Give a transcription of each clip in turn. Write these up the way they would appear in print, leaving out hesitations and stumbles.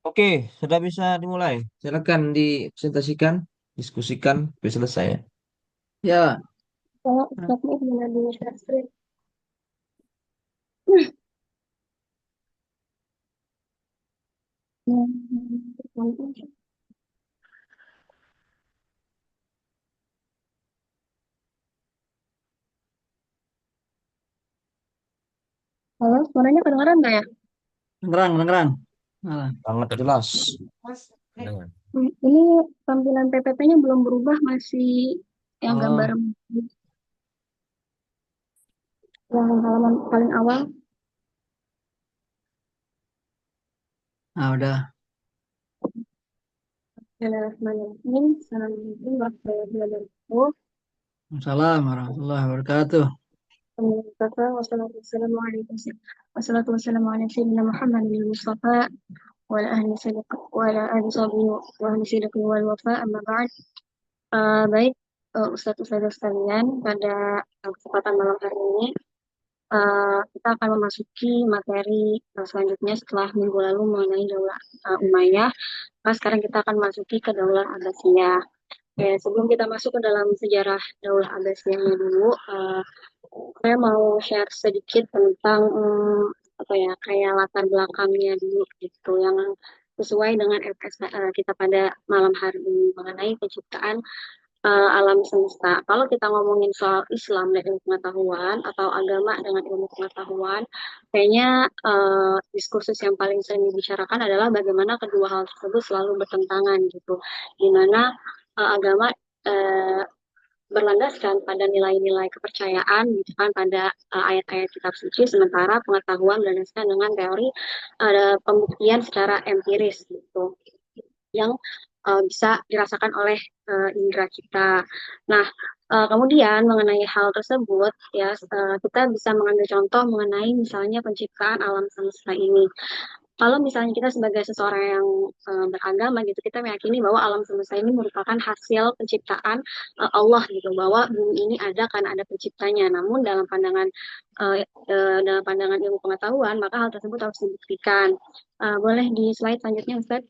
Oke, sudah bisa dimulai. Silakan dipresentasikan, diskusikan, sampai selesai ya. Ya, Kalau Ustadznya gimana di share screen? Halo, suaranya kedengeran nggak ya? ngerang, ngerang. Nah, Sangat jelas. Dengan. Ini tampilan PPT-nya belum berubah, masih yang gambar oh, yang halaman paling awal. udah. Bismillahirrahmanirrahim. Assalamualaikum warahmatullahi wabarakatuh. Assalamualaikum warahmatullahi wabarakatuh. Wassalatu wassalamu alaikum. Wassalatu wassalamu ala sayyidina Muhammadin Mustafa wa ala ahli sadiq wa ala ahli sahbihi wa ahli sidqi wal wafa amma ba'd. Baik, Ustadz-Ustadzah sekalian, pada kesempatan malam hari ini kita akan memasuki materi selanjutnya setelah minggu lalu mengenai Daulah Umayyah. Nah, sekarang kita akan masuki ke Daulah Abbasiyah. Oke, sebelum kita masuk ke dalam sejarah Daulah Abbasiyahnya dulu, saya mau share sedikit tentang apa ya, kayak latar belakangnya dulu gitu, yang sesuai dengan LPS kita pada malam hari ini mengenai penciptaan alam semesta. Kalau kita ngomongin soal Islam dan ilmu pengetahuan atau agama dengan ilmu pengetahuan, kayaknya diskursus yang paling sering dibicarakan adalah bagaimana kedua hal tersebut selalu bertentangan gitu. Di mana agama eh, berlandaskan pada nilai-nilai kepercayaan gitu kan, pada ayat-ayat kitab suci, sementara pengetahuan berlandaskan dengan teori pembuktian secara empiris gitu yang bisa dirasakan oleh indera kita. Nah, kemudian mengenai hal tersebut ya, kita bisa mengambil contoh mengenai misalnya penciptaan alam semesta ini. Kalau misalnya kita sebagai seseorang yang beragama gitu, kita meyakini bahwa alam semesta ini merupakan hasil penciptaan Allah gitu, bahwa bumi ini ada karena ada penciptanya. Namun dalam pandangan ilmu pengetahuan, maka hal tersebut harus dibuktikan. Boleh di slide selanjutnya, Ustaz?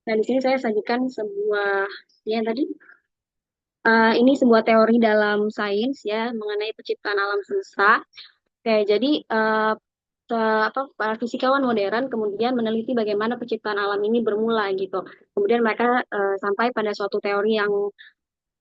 Nah, di sini saya sajikan sebuah, ya tadi, ini sebuah teori dalam sains ya mengenai penciptaan alam semesta. Oke, jadi para fisikawan modern kemudian meneliti bagaimana penciptaan alam ini bermula gitu. Kemudian mereka sampai pada suatu teori yang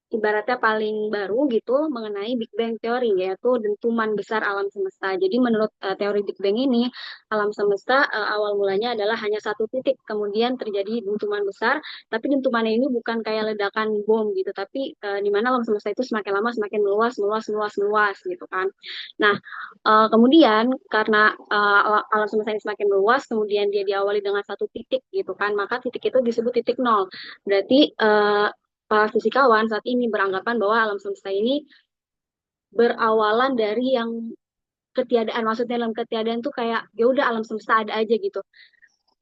ibaratnya paling baru gitu mengenai Big Bang Theory, yaitu dentuman besar alam semesta. Jadi menurut teori Big Bang ini, alam semesta awal mulanya adalah hanya satu titik, kemudian terjadi dentuman besar, tapi dentumannya ini bukan kayak ledakan bom gitu, tapi di mana alam semesta itu semakin lama semakin meluas, meluas, meluas, meluas gitu kan. Nah, kemudian karena alam semesta ini semakin meluas, kemudian dia diawali dengan satu titik gitu kan, maka titik itu disebut titik nol. Berarti para fisikawan saat ini beranggapan bahwa alam semesta ini berawalan dari yang ketiadaan. Maksudnya dalam ketiadaan tuh kayak ya udah alam semesta ada aja gitu.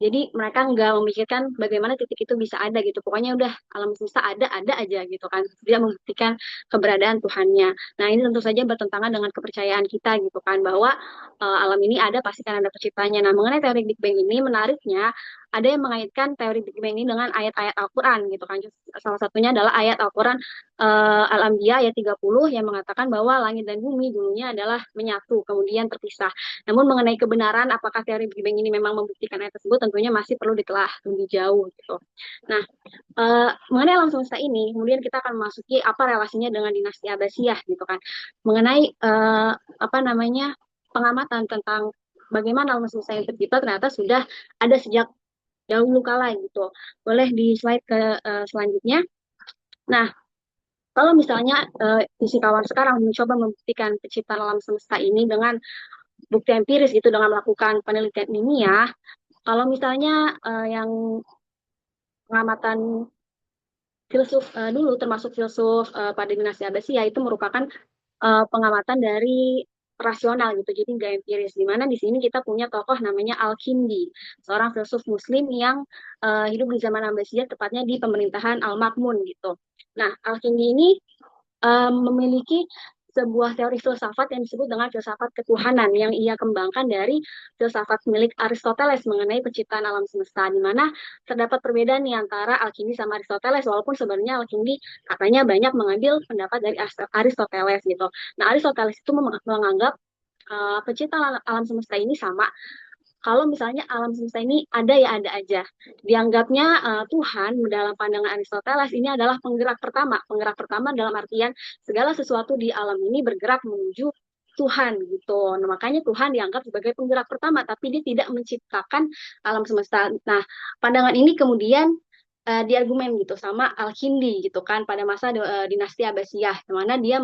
Jadi mereka nggak memikirkan bagaimana titik itu bisa ada gitu. Pokoknya udah alam semesta ada aja gitu kan. Dia membuktikan keberadaan Tuhannya. Nah, ini tentu saja bertentangan dengan kepercayaan kita gitu kan, bahwa alam ini ada pasti kan ada penciptanya. Nah, mengenai teori Big Bang ini menariknya ada yang mengaitkan teori Big Bang ini dengan ayat-ayat Al-Qur'an gitu kan. Salah satunya adalah ayat Al-Qur'an Al-Anbiya ayat 30 yang mengatakan bahwa langit dan bumi dulunya adalah menyatu kemudian terpisah. Namun mengenai kebenaran apakah teori Big Bang ini memang membuktikan hal tersebut tentunya masih perlu ditelah lebih jauh gitu. Nah, mengenai alam semesta ini kemudian kita akan memasuki apa relasinya dengan dinasti Abbasiyah gitu kan. Mengenai apa namanya, pengamatan tentang bagaimana alam semesta yang tercipta ternyata sudah ada sejak dahulu kala gitu. Boleh di slide ke selanjutnya. Nah, kalau misalnya fisikawan sekarang mencoba membuktikan penciptaan alam semesta ini dengan bukti empiris gitu, dengan melakukan penelitian ilmiah. Kalau misalnya yang pengamatan filsuf dulu, termasuk filsuf pada dinasti Abbasiyah, itu merupakan pengamatan dari rasional gitu, jadi nggak empiris. Di mana di sini kita punya tokoh namanya Al-Kindi, seorang filsuf Muslim yang hidup di zaman Abbasiyah, tepatnya di pemerintahan Al-Makmun gitu. Nah, Al-Kindi ini memiliki sebuah teori filsafat yang disebut dengan filsafat ketuhanan yang ia kembangkan dari filsafat milik Aristoteles mengenai penciptaan alam semesta, di mana terdapat perbedaan nih antara Al-Kindi sama Aristoteles, walaupun sebenarnya Al-Kindi katanya banyak mengambil pendapat dari Aristoteles gitu. Nah, Aristoteles itu menganggap penciptaan alam semesta ini sama. Kalau misalnya alam semesta ini ada ya ada aja. Dianggapnya Tuhan dalam pandangan Aristoteles ini adalah penggerak pertama. Penggerak pertama dalam artian segala sesuatu di alam ini bergerak menuju Tuhan gitu. Nah, makanya Tuhan dianggap sebagai penggerak pertama, tapi dia tidak menciptakan alam semesta. Nah, pandangan ini kemudian diargumen gitu sama Al-Kindi gitu kan pada masa dinasti Abbasiyah, di mana dia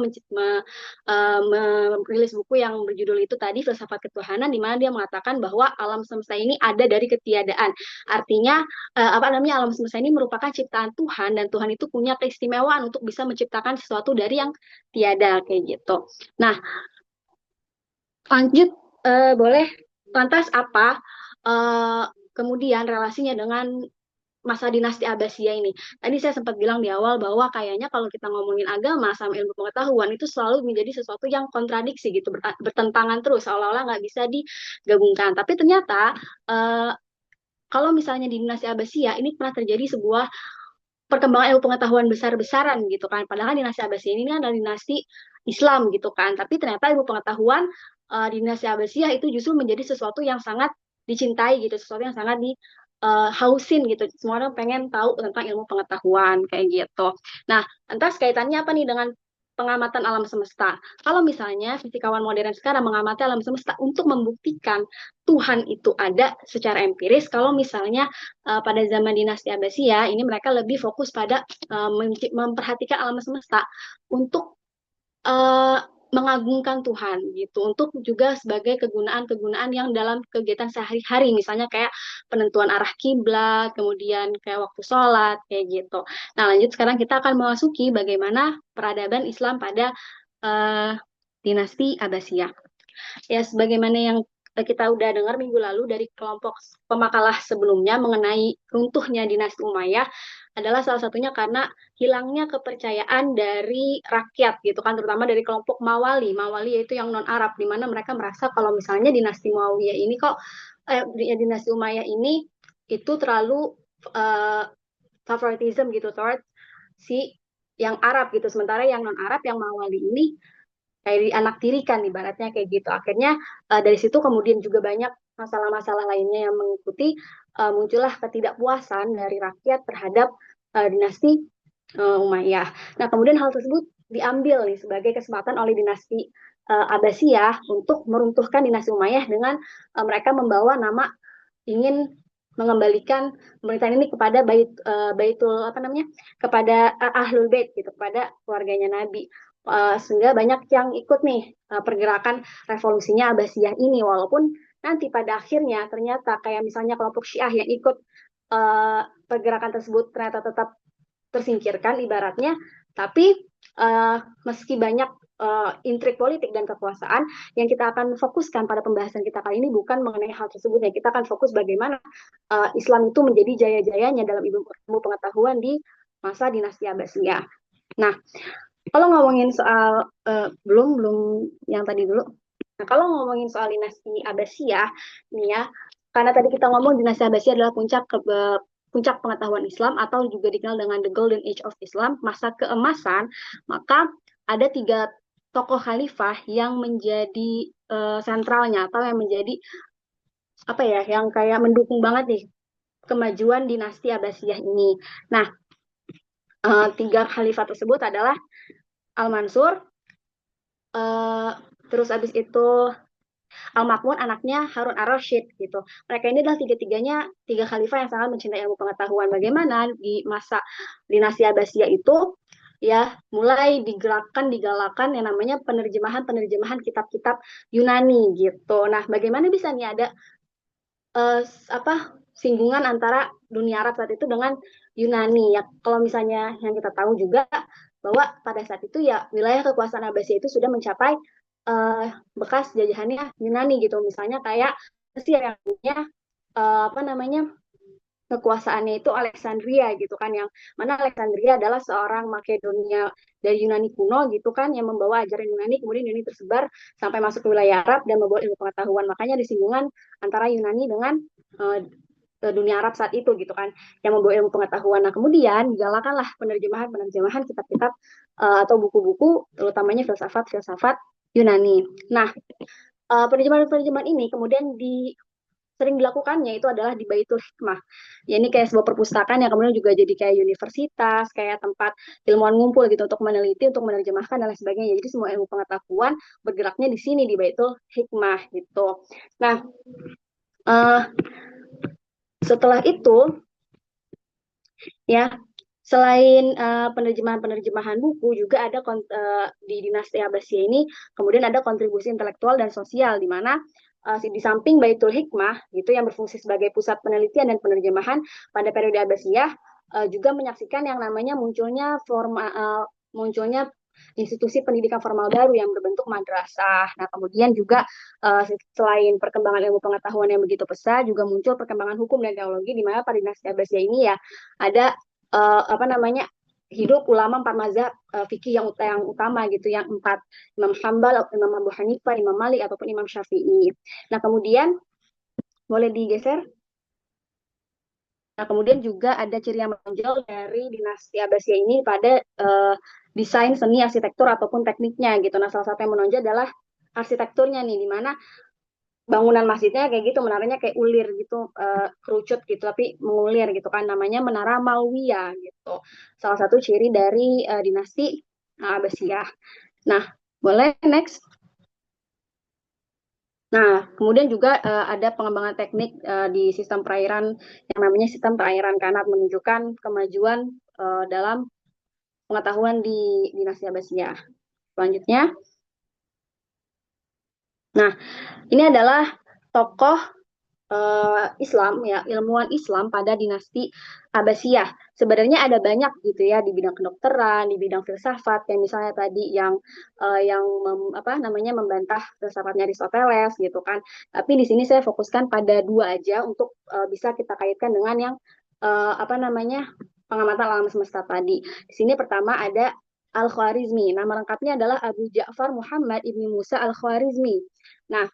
merilis buku yang berjudul itu tadi Filsafat Ketuhanan, di mana dia mengatakan bahwa alam semesta ini ada dari ketiadaan. Artinya apa namanya alam semesta ini merupakan ciptaan Tuhan dan Tuhan itu punya keistimewaan untuk bisa menciptakan sesuatu dari yang tiada kayak gitu. Nah, lanjut boleh lantas apa kemudian relasinya dengan masa dinasti Abbasiyah ini. Tadi saya sempat bilang di awal bahwa kayaknya kalau kita ngomongin agama sama ilmu pengetahuan itu selalu menjadi sesuatu yang kontradiksi gitu, bertentangan terus, seolah-olah nggak bisa digabungkan. Tapi ternyata kalau misalnya di dinasti Abbasiyah ini pernah terjadi sebuah perkembangan ilmu pengetahuan besar-besaran gitu kan. Padahal dinasti Abbasiyah ini adalah dinasti Islam gitu kan. Tapi ternyata ilmu pengetahuan dinasti Abbasiyah itu justru menjadi sesuatu yang sangat dicintai gitu, sesuatu yang sangat hausin gitu. Semua orang pengen tahu tentang ilmu pengetahuan kayak gitu. Nah, lantas kaitannya apa nih dengan pengamatan alam semesta? Kalau misalnya fisikawan modern sekarang mengamati alam semesta untuk membuktikan Tuhan itu ada secara empiris, kalau misalnya pada zaman dinasti Abbasiyah ini mereka lebih fokus pada memperhatikan alam semesta untuk uh, mengagungkan Tuhan gitu untuk juga sebagai kegunaan-kegunaan yang dalam kegiatan sehari-hari misalnya kayak penentuan arah kiblat kemudian kayak waktu sholat kayak gitu. Nah lanjut sekarang kita akan memasuki bagaimana peradaban Islam pada uh, dinasti Abbasiyah. Ya sebagaimana yang kita udah dengar minggu lalu dari kelompok pemakalah sebelumnya mengenai runtuhnya dinasti Umayyah adalah salah satunya karena hilangnya kepercayaan dari rakyat gitu kan, terutama dari kelompok Mawali. Mawali yaitu yang non Arab, di mana mereka merasa kalau misalnya dinasti Muawiyah ini kok dinasti Umayyah ini itu terlalu favoritism gitu toward si yang Arab gitu, sementara yang non Arab yang Mawali ini kayak dianaktirikan ibaratnya kayak gitu. Akhirnya dari situ kemudian juga banyak masalah-masalah lainnya yang mengikuti, muncullah ketidakpuasan dari rakyat terhadap dinasti Umayyah. Nah, kemudian hal tersebut diambil nih sebagai kesempatan oleh dinasti Abbasiyah untuk meruntuhkan dinasti Umayyah dengan mereka membawa nama ingin mengembalikan pemerintahan ini kepada baitul apa namanya kepada ahlul bait gitu, kepada keluarganya Nabi. Sehingga banyak yang ikut nih pergerakan revolusinya Abbasiyah ini, walaupun nanti pada akhirnya ternyata kayak misalnya kelompok Syiah yang ikut pergerakan tersebut ternyata tetap tersingkirkan ibaratnya, tapi meski banyak intrik politik dan kekuasaan, yang kita akan fokuskan pada pembahasan kita kali ini bukan mengenai hal tersebut, ya kita akan fokus bagaimana Islam itu menjadi jaya-jayanya dalam ilmu pengetahuan di masa dinasti Abbasiyah. Nah, kalau ngomongin soal belum yang tadi dulu. Nah, kalau ngomongin soal dinasti Abbasiyah, nih ya, karena tadi kita ngomong dinasti Abbasiyah adalah puncak pengetahuan Islam atau juga dikenal dengan the Golden Age of Islam, masa keemasan, maka ada 3 tokoh khalifah yang menjadi sentralnya atau yang menjadi apa ya, yang kayak mendukung banget nih kemajuan dinasti Abbasiyah ini. Nah, 3 khalifah tersebut adalah Al-Mansur, terus abis itu Al-Makmun anaknya Harun ar-Rasyid gitu. Mereka ini adalah tiga khalifah yang sangat mencintai ilmu pengetahuan. Bagaimana di masa dinasti Abbasiyah itu ya mulai digalakan yang namanya penerjemahan kitab-kitab Yunani gitu. Nah, bagaimana bisa nih ada singgungan antara dunia Arab saat itu dengan Yunani ya. Kalau misalnya yang kita tahu juga bahwa pada saat itu ya wilayah kekuasaan Abbasiyah itu sudah mencapai bekas jajahannya Yunani gitu. Misalnya kayak Mesir yang punya apa namanya kekuasaannya itu Alexandria gitu kan, yang mana Alexandria adalah seorang dari Yunani kuno gitu kan, yang membawa ajaran Yunani, kemudian Yunani tersebar sampai masuk ke wilayah Arab dan membawa ilmu pengetahuan. Makanya disinggungan antara Yunani dengan uh, dunia Arab saat itu gitu kan, yang membawa ilmu pengetahuan. Nah kemudian digalakanlah penerjemahan kitab-kitab atau buku-buku, terutamanya filsafat Yunani. Nah penerjemahan-penerjemahan ini kemudian sering dilakukannya itu adalah di Baitul Hikmah. Ya ini kayak sebuah perpustakaan yang kemudian juga jadi kayak universitas, kayak tempat ilmuwan ngumpul gitu untuk meneliti, untuk menerjemahkan dan lain sebagainya. Jadi semua ilmu pengetahuan bergeraknya di sini di Baitul Hikmah gitu. Nah, uh, setelah itu ya selain penerjemahan-penerjemahan buku juga ada di dinasti Abbasiyah ini kemudian ada kontribusi intelektual dan sosial di mana di samping Baitul Hikmah gitu yang berfungsi sebagai pusat penelitian dan penerjemahan pada periode Abbasiyah juga menyaksikan yang namanya munculnya institusi pendidikan formal baru yang berbentuk madrasah. Nah, kemudian juga selain perkembangan ilmu pengetahuan yang begitu pesat, juga muncul perkembangan hukum dan teologi di mana pada dinasti Abbasiyah ini ya ada apa namanya hidup ulama empat mazhab fikih yang utama gitu, yang empat, Imam Hambal, Imam Abu Hanifah, Imam Malik ataupun Imam Syafi'i. Nah kemudian boleh digeser. Nah kemudian juga ada ciri yang menonjol dari dinasti Abbasiyah ini pada desain seni arsitektur ataupun tekniknya gitu. Nah salah satu yang menonjol adalah arsitekturnya nih, di mana bangunan masjidnya kayak gitu, menaranya kayak ulir gitu, kerucut gitu, tapi mengulir gitu kan, namanya Menara Mawiyah gitu. Salah satu ciri dari dinasti Abbasiyah. Nah, boleh next. Nah, kemudian juga ada pengembangan teknik di sistem perairan yang namanya sistem perairan kanat, menunjukkan kemajuan dalam pengetahuan di dinasti Abbasiyah. Selanjutnya, nah ini adalah tokoh Islam ya, ilmuwan Islam pada dinasti Abbasiyah. Sebenarnya ada banyak gitu ya di bidang kedokteran, di bidang filsafat, yang misalnya tadi apa namanya membantah filsafatnya Aristoteles gitu kan. Tapi di sini saya fokuskan pada dua aja untuk bisa kita kaitkan dengan yang apa namanya pengamatan alam semesta tadi. Di sini pertama ada Al-Khwarizmi. Nama lengkapnya adalah Abu Ja'far Muhammad Ibni Musa Al-Khwarizmi. Nah,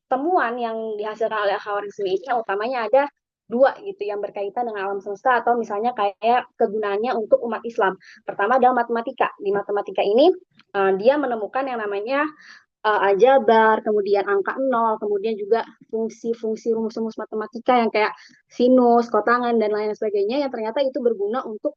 temuan yang dihasilkan oleh Khawarizmi ini utamanya ada dua gitu yang berkaitan dengan alam semesta atau misalnya kayak kegunaannya untuk umat Islam. Pertama adalah matematika. Di matematika ini dia menemukan yang namanya aljabar, kemudian angka nol, kemudian juga fungsi-fungsi rumus-rumus matematika yang kayak sinus, kotangan dan lain sebagainya yang ternyata itu berguna untuk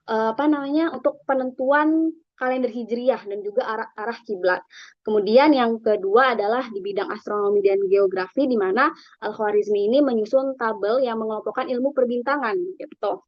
apa namanya untuk penentuan kalender hijriah dan juga arah kiblat. Kemudian yang kedua adalah di bidang astronomi dan geografi di mana Al-Khwarizmi ini menyusun tabel yang mengelompokkan ilmu perbintangan gitu.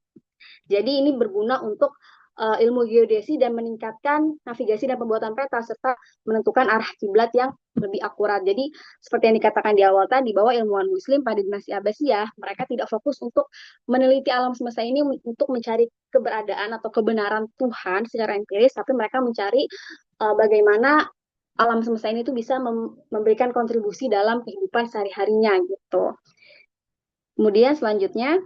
Jadi ini berguna untuk ilmu geodesi dan meningkatkan navigasi dan pembuatan peta serta menentukan arah kiblat yang lebih akurat. Jadi seperti yang dikatakan di awal tadi bahwa ilmuwan Muslim pada dinasti Abbasiyah mereka tidak fokus untuk meneliti alam semesta ini untuk mencari keberadaan atau kebenaran Tuhan secara empiris, tapi mereka mencari bagaimana alam semesta ini tuh bisa memberikan kontribusi dalam kehidupan sehari-harinya gitu. Kemudian selanjutnya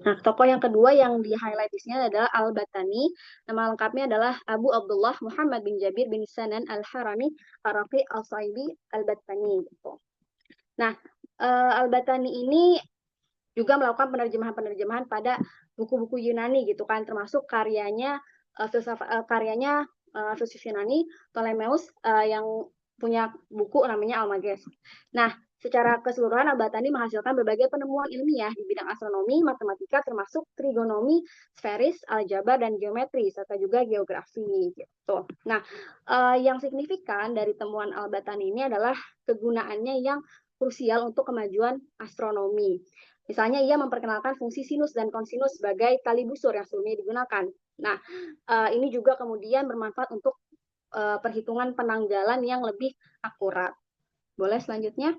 nah, tokoh yang kedua yang di-highlight di sini adalah Al-Batani. Nama lengkapnya adalah Abu Abdullah Muhammad bin Jabir bin Sanan Al-Harami Ar-Rafi Al-Saibi Al-Batani gitu. Nah, Al-Batani ini juga melakukan penerjemahan-penerjemahan pada buku-buku Yunani gitu kan, termasuk karyanya filsuf Yunani Ptolemeus yang punya buku namanya Almagest. Nah, secara keseluruhan Al-Batani menghasilkan berbagai penemuan ilmiah di bidang astronomi, matematika, termasuk trigonomi, sferis, aljabar, dan geometri, serta juga geografi. Gitu. Nah, yang signifikan dari temuan Al-Batani ini adalah kegunaannya yang krusial untuk kemajuan astronomi. Misalnya ia memperkenalkan fungsi sinus dan kosinus sebagai tali busur yang sebelumnya digunakan. Nah, ini juga kemudian bermanfaat untuk perhitungan penanggalan yang lebih akurat. Boleh selanjutnya?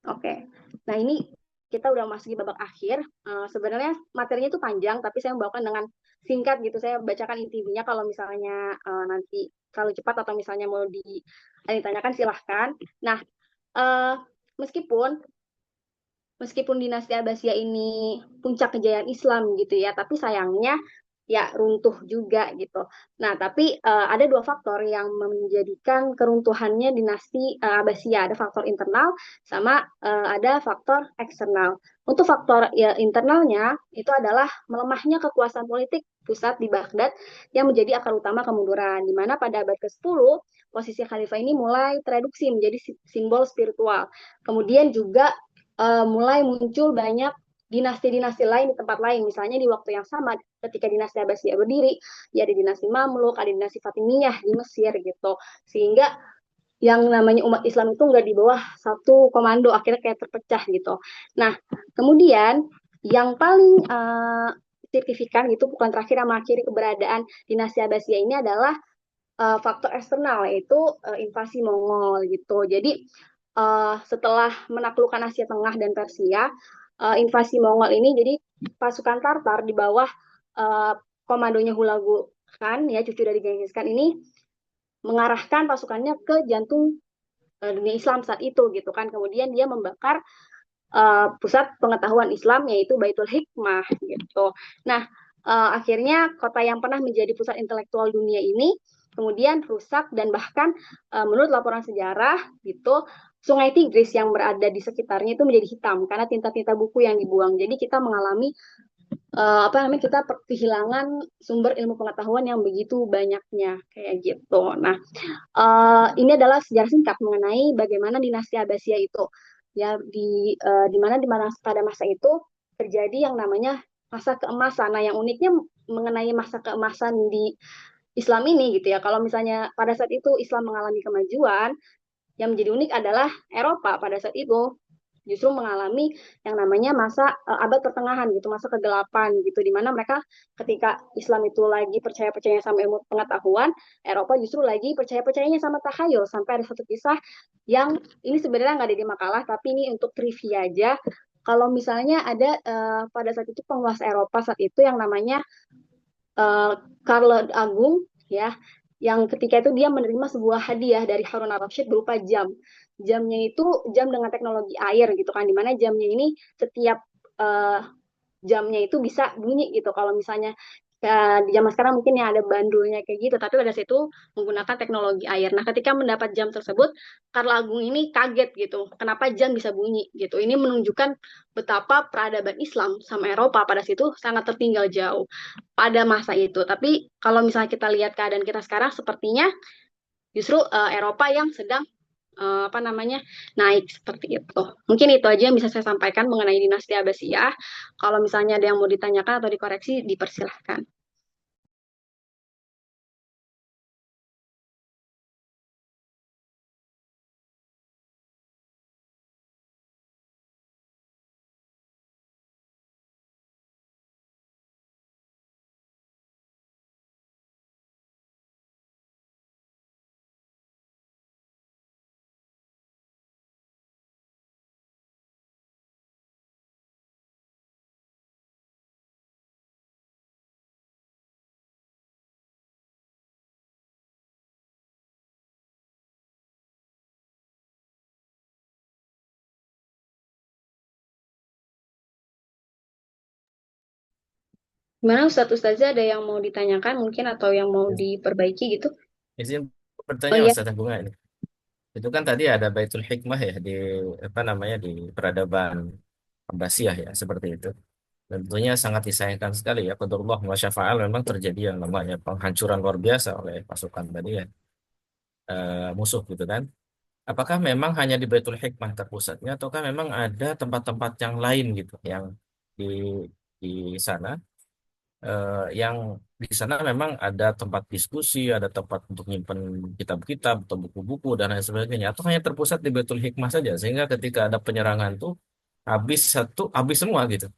Oke. Nah, ini kita udah masuk di babak akhir. Sebenarnya materinya itu panjang, tapi saya membawakan dengan singkat gitu. Saya bacakan intinya kalau misalnya nanti terlalu cepat atau misalnya mau ditanyakan silahkan. Nah, meskipun dinasti Abbasiyah ini puncak kejayaan Islam gitu ya, tapi sayangnya ya runtuh juga gitu. Nah, tapi ada dua faktor yang menjadikan keruntuhannya dinasti Abbasiyah. Ada faktor internal sama ada faktor eksternal. Untuk faktor ya, internalnya itu adalah melemahnya kekuasaan politik pusat di Baghdad yang menjadi akar utama kemunduran. Di mana pada abad ke-10 posisi khalifah ini mulai tereduksi menjadi simbol spiritual. Kemudian juga mulai muncul banyak dinasti-dinasti lain di tempat lain. Misalnya di waktu yang sama ketika dinasti Abbasiyah berdiri, ya ada dinasti Mamluk, ada dinasti Fatimiyah di Mesir gitu. Sehingga yang namanya umat Islam itu nggak di bawah satu komando, akhirnya kayak terpecah gitu. Nah, kemudian yang paling signifikan gitu, bukan terakhir yang mengakhiri keberadaan dinasti Abbasiyah ini adalah faktor eksternal, yaitu invasi Mongol gitu. Jadi setelah menaklukkan Asia Tengah dan Persia, invasi Mongol ini jadi pasukan Tartar di bawah uh, komandonya Hulagu Khan, ya cucu dari Genghis Khan ini mengarahkan pasukannya ke jantung dunia Islam saat itu gitu kan. Kemudian dia membakar pusat pengetahuan Islam yaitu Baitul Hikmah gitu. Nah, akhirnya kota yang pernah menjadi pusat intelektual dunia ini kemudian rusak dan bahkan menurut laporan sejarah gitu Sungai Tigris yang berada di sekitarnya itu menjadi hitam karena tinta-tinta buku yang dibuang. Jadi kita mengalami apa namanya kita kehilangan sumber ilmu pengetahuan yang begitu banyaknya kayak gitu. Nah, ini adalah sejarah singkat mengenai bagaimana dinasti Abbasiyah itu ya di mana pada masa itu terjadi yang namanya masa keemasan. Nah, yang uniknya mengenai masa keemasan di Islam ini gitu ya. Kalau misalnya pada saat itu Islam mengalami kemajuan, yang menjadi unik adalah Eropa pada saat itu justru mengalami yang namanya masa abad pertengahan gitu, masa kegelapan gitu, di mana mereka ketika Islam itu lagi percaya-percaya sama ilmu pengetahuan, Eropa justru lagi percaya-percayanya sama tahayul. Sampai ada satu kisah yang ini sebenarnya nggak ada di makalah, tapi ini untuk trivia aja. Kalau misalnya ada pada saat itu penguasa Eropa saat itu yang namanya uh, Karl Agung ya, yang ketika itu dia menerima sebuah hadiah dari Harun al-Rashid berupa jam. Jamnya itu jam dengan teknologi air gitu kan, dimana jamnya ini setiap uh, jamnya itu bisa bunyi gitu. Kalau misalnya di zaman sekarang mungkin yang ada bandulnya kayak gitu, tapi pada saat itu menggunakan teknologi air. Nah, ketika mendapat jam tersebut, Karla Agung ini kaget gitu, kenapa jam bisa bunyi gitu. Ini menunjukkan betapa peradaban Islam sama Eropa pada situ sangat tertinggal jauh pada masa itu. Tapi kalau misalnya kita lihat keadaan kita sekarang, sepertinya justru Eropa yang sedang apa namanya naik seperti itu. Mungkin itu aja yang bisa saya sampaikan mengenai dinasti Abbasiyah. Kalau misalnya ada yang mau ditanyakan atau dikoreksi, dipersilahkan. Gimana Ustadz Ustazah ada yang mau ditanyakan mungkin atau yang mau diperbaiki gitu? Izin Oh bertanya iya, Ustaz Bunga ini. Itu kan tadi ada Baitul Hikmah ya di apa namanya di peradaban Abbasiyah ya seperti itu. Dan tentunya sangat disayangkan sekali ya qadarullah wa syafa'al memang terjadi yang namanya penghancuran luar biasa oleh pasukan tadi ya musuh gitu kan. Apakah memang hanya di Baitul Hikmah terpusatnya ataukah memang ada tempat-tempat yang lain gitu yang di di sana yang di sana memang ada tempat diskusi, ada tempat untuk nyimpen kitab-kitab atau buku-buku dan lain sebagainya. Atau hanya terpusat di Baitul Hikmah saja, sehingga ketika ada penyerangan tuh habis satu, habis semua gitu.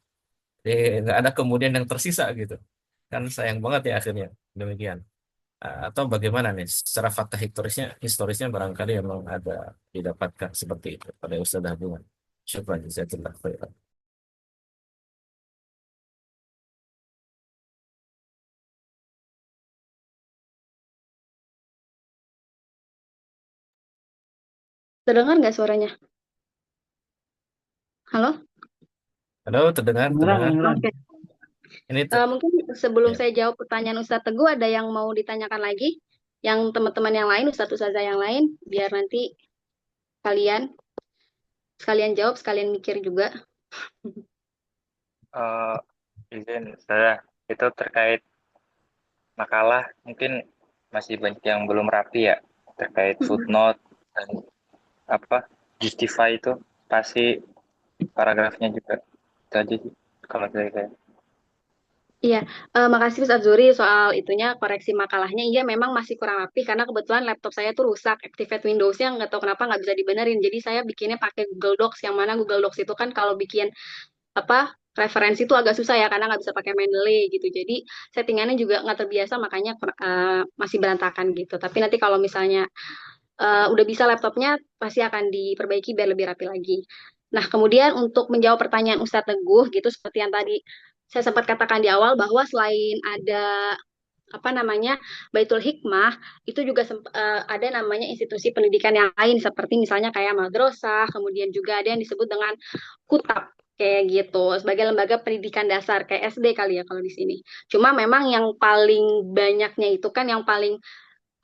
Jadi nggak ada kemudian yang tersisa gitu. Kan sayang banget ya akhirnya demikian. Atau bagaimana nih? Secara fakta historisnya barangkali memang ada didapatkan seperti itu pada Ustaz Hubungan. Syukran, jazakallah khairan. terdengar nggak suaranya? Halo? Halo, terdengar, Kedengeran, terdengar. kedengeran. Oke. Ini tuh Mungkin sebelum ya. saya jawab pertanyaan Ustadz Teguh, ada yang mau ditanyakan lagi? Yang teman-teman yang lain, Ustadz Ustazah yang lain, biar nanti kalian sekalian jawab, sekalian mikir juga. Eh, izin saya itu terkait makalah mungkin masih banyak yang belum rapi ya terkait footnote dan apa justify itu pasti paragrafnya juga itu aja sih kalau dari saya. Iya, makasih Ustadz Zuri soal itunya koreksi makalahnya. Iya, memang masih kurang rapi karena kebetulan laptop saya tuh rusak, Activate Windows-nya nggak tahu kenapa nggak bisa dibenerin. Jadi saya bikinnya pakai Google Docs, yang mana Google Docs itu kan kalau bikin apa referensi itu agak susah ya karena nggak bisa pakai Mendeley gitu. Jadi settingannya juga nggak terbiasa, makanya masih berantakan gitu. Tapi nanti kalau misalnya udah bisa laptopnya, pasti akan diperbaiki biar lebih rapi lagi. Nah, kemudian untuk menjawab pertanyaan Ustadz Teguh gitu, seperti yang tadi saya sempat katakan di awal bahwa selain ada apa namanya Baitul Hikmah, itu juga ada namanya institusi pendidikan yang lain seperti misalnya kayak madrasah, kemudian juga ada yang disebut dengan kutab kayak gitu sebagai lembaga pendidikan dasar kayak SD kali ya kalau di sini. Cuma memang yang paling banyaknya itu kan yang paling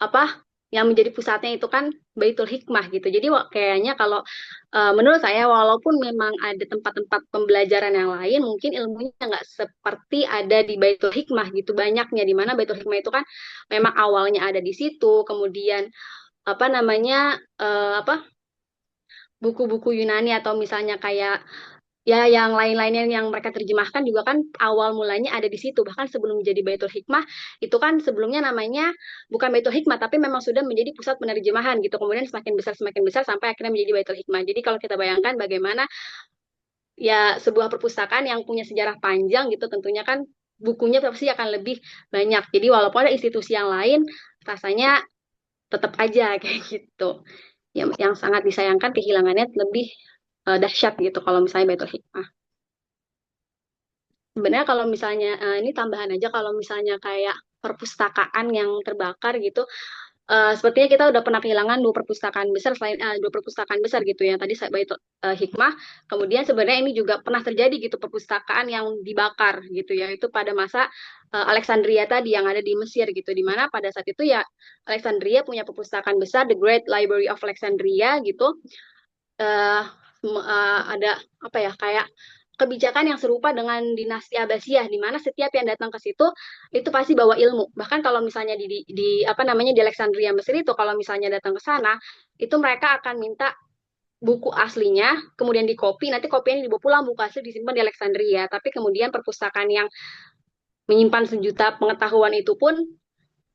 apa yang menjadi pusatnya itu kan Baitul Hikmah gitu. Jadi kayaknya kalau menurut saya walaupun memang ada tempat-tempat pembelajaran yang lain, mungkin ilmunya nggak seperti ada di Baitul Hikmah gitu banyaknya. Di mana Baitul Hikmah itu kan memang awalnya ada di situ, kemudian apa namanya apa buku-buku Yunani atau misalnya kayak ya yang lain-lainnya yang mereka terjemahkan juga kan awal mulanya ada di situ. Bahkan sebelum menjadi Baitul Hikmah itu kan sebelumnya namanya bukan Baitul Hikmah tapi memang sudah menjadi pusat penerjemahan gitu. Kemudian semakin besar sampai akhirnya menjadi Baitul Hikmah. Jadi kalau kita bayangkan bagaimana ya sebuah perpustakaan yang punya sejarah panjang gitu tentunya kan bukunya pasti akan lebih banyak. Jadi walaupun ada institusi yang lain rasanya tetap aja kayak gitu. Yang sangat disayangkan kehilangannya lebih dahsyat gitu kalau misalnya Baitul Hikmah. Sebenarnya kalau misalnya ini tambahan aja kalau misalnya kayak perpustakaan yang terbakar gitu, sepertinya kita udah pernah kehilangan dua perpustakaan besar selain dua perpustakaan besar gitu ya. Tadi saya itu Hikmah, kemudian sebenarnya ini juga pernah terjadi gitu perpustakaan yang dibakar gitu ya. Itu pada masa Alexandria tadi yang ada di Mesir gitu, di mana pada saat itu ya Alexandria punya perpustakaan besar, The Great Library of Alexandria gitu. eh, ada apa ya kayak kebijakan yang serupa dengan dinasti Abbasiyah di mana setiap yang datang ke situ itu pasti bawa ilmu. Bahkan kalau misalnya di apa namanya di Alexandria Mesir itu kalau misalnya datang ke sana itu mereka akan minta buku aslinya kemudian di copy nanti kopinya dibawa pulang buku asli disimpan di Alexandria tapi kemudian perpustakaan yang menyimpan sejuta pengetahuan itu pun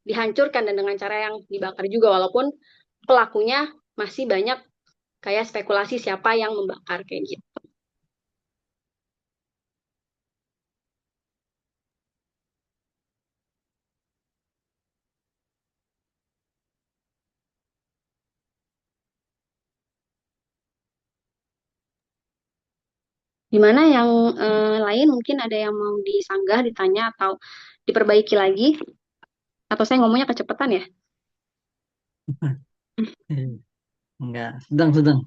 dihancurkan dan dengan cara yang dibakar juga walaupun pelakunya masih banyak kayak spekulasi siapa yang membakar kayak gitu. Gimana yang lain mungkin ada yang mau disanggah, ditanya atau diperbaiki lagi? Atau saya ngomongnya kecepatan ya? Enggak, sedang.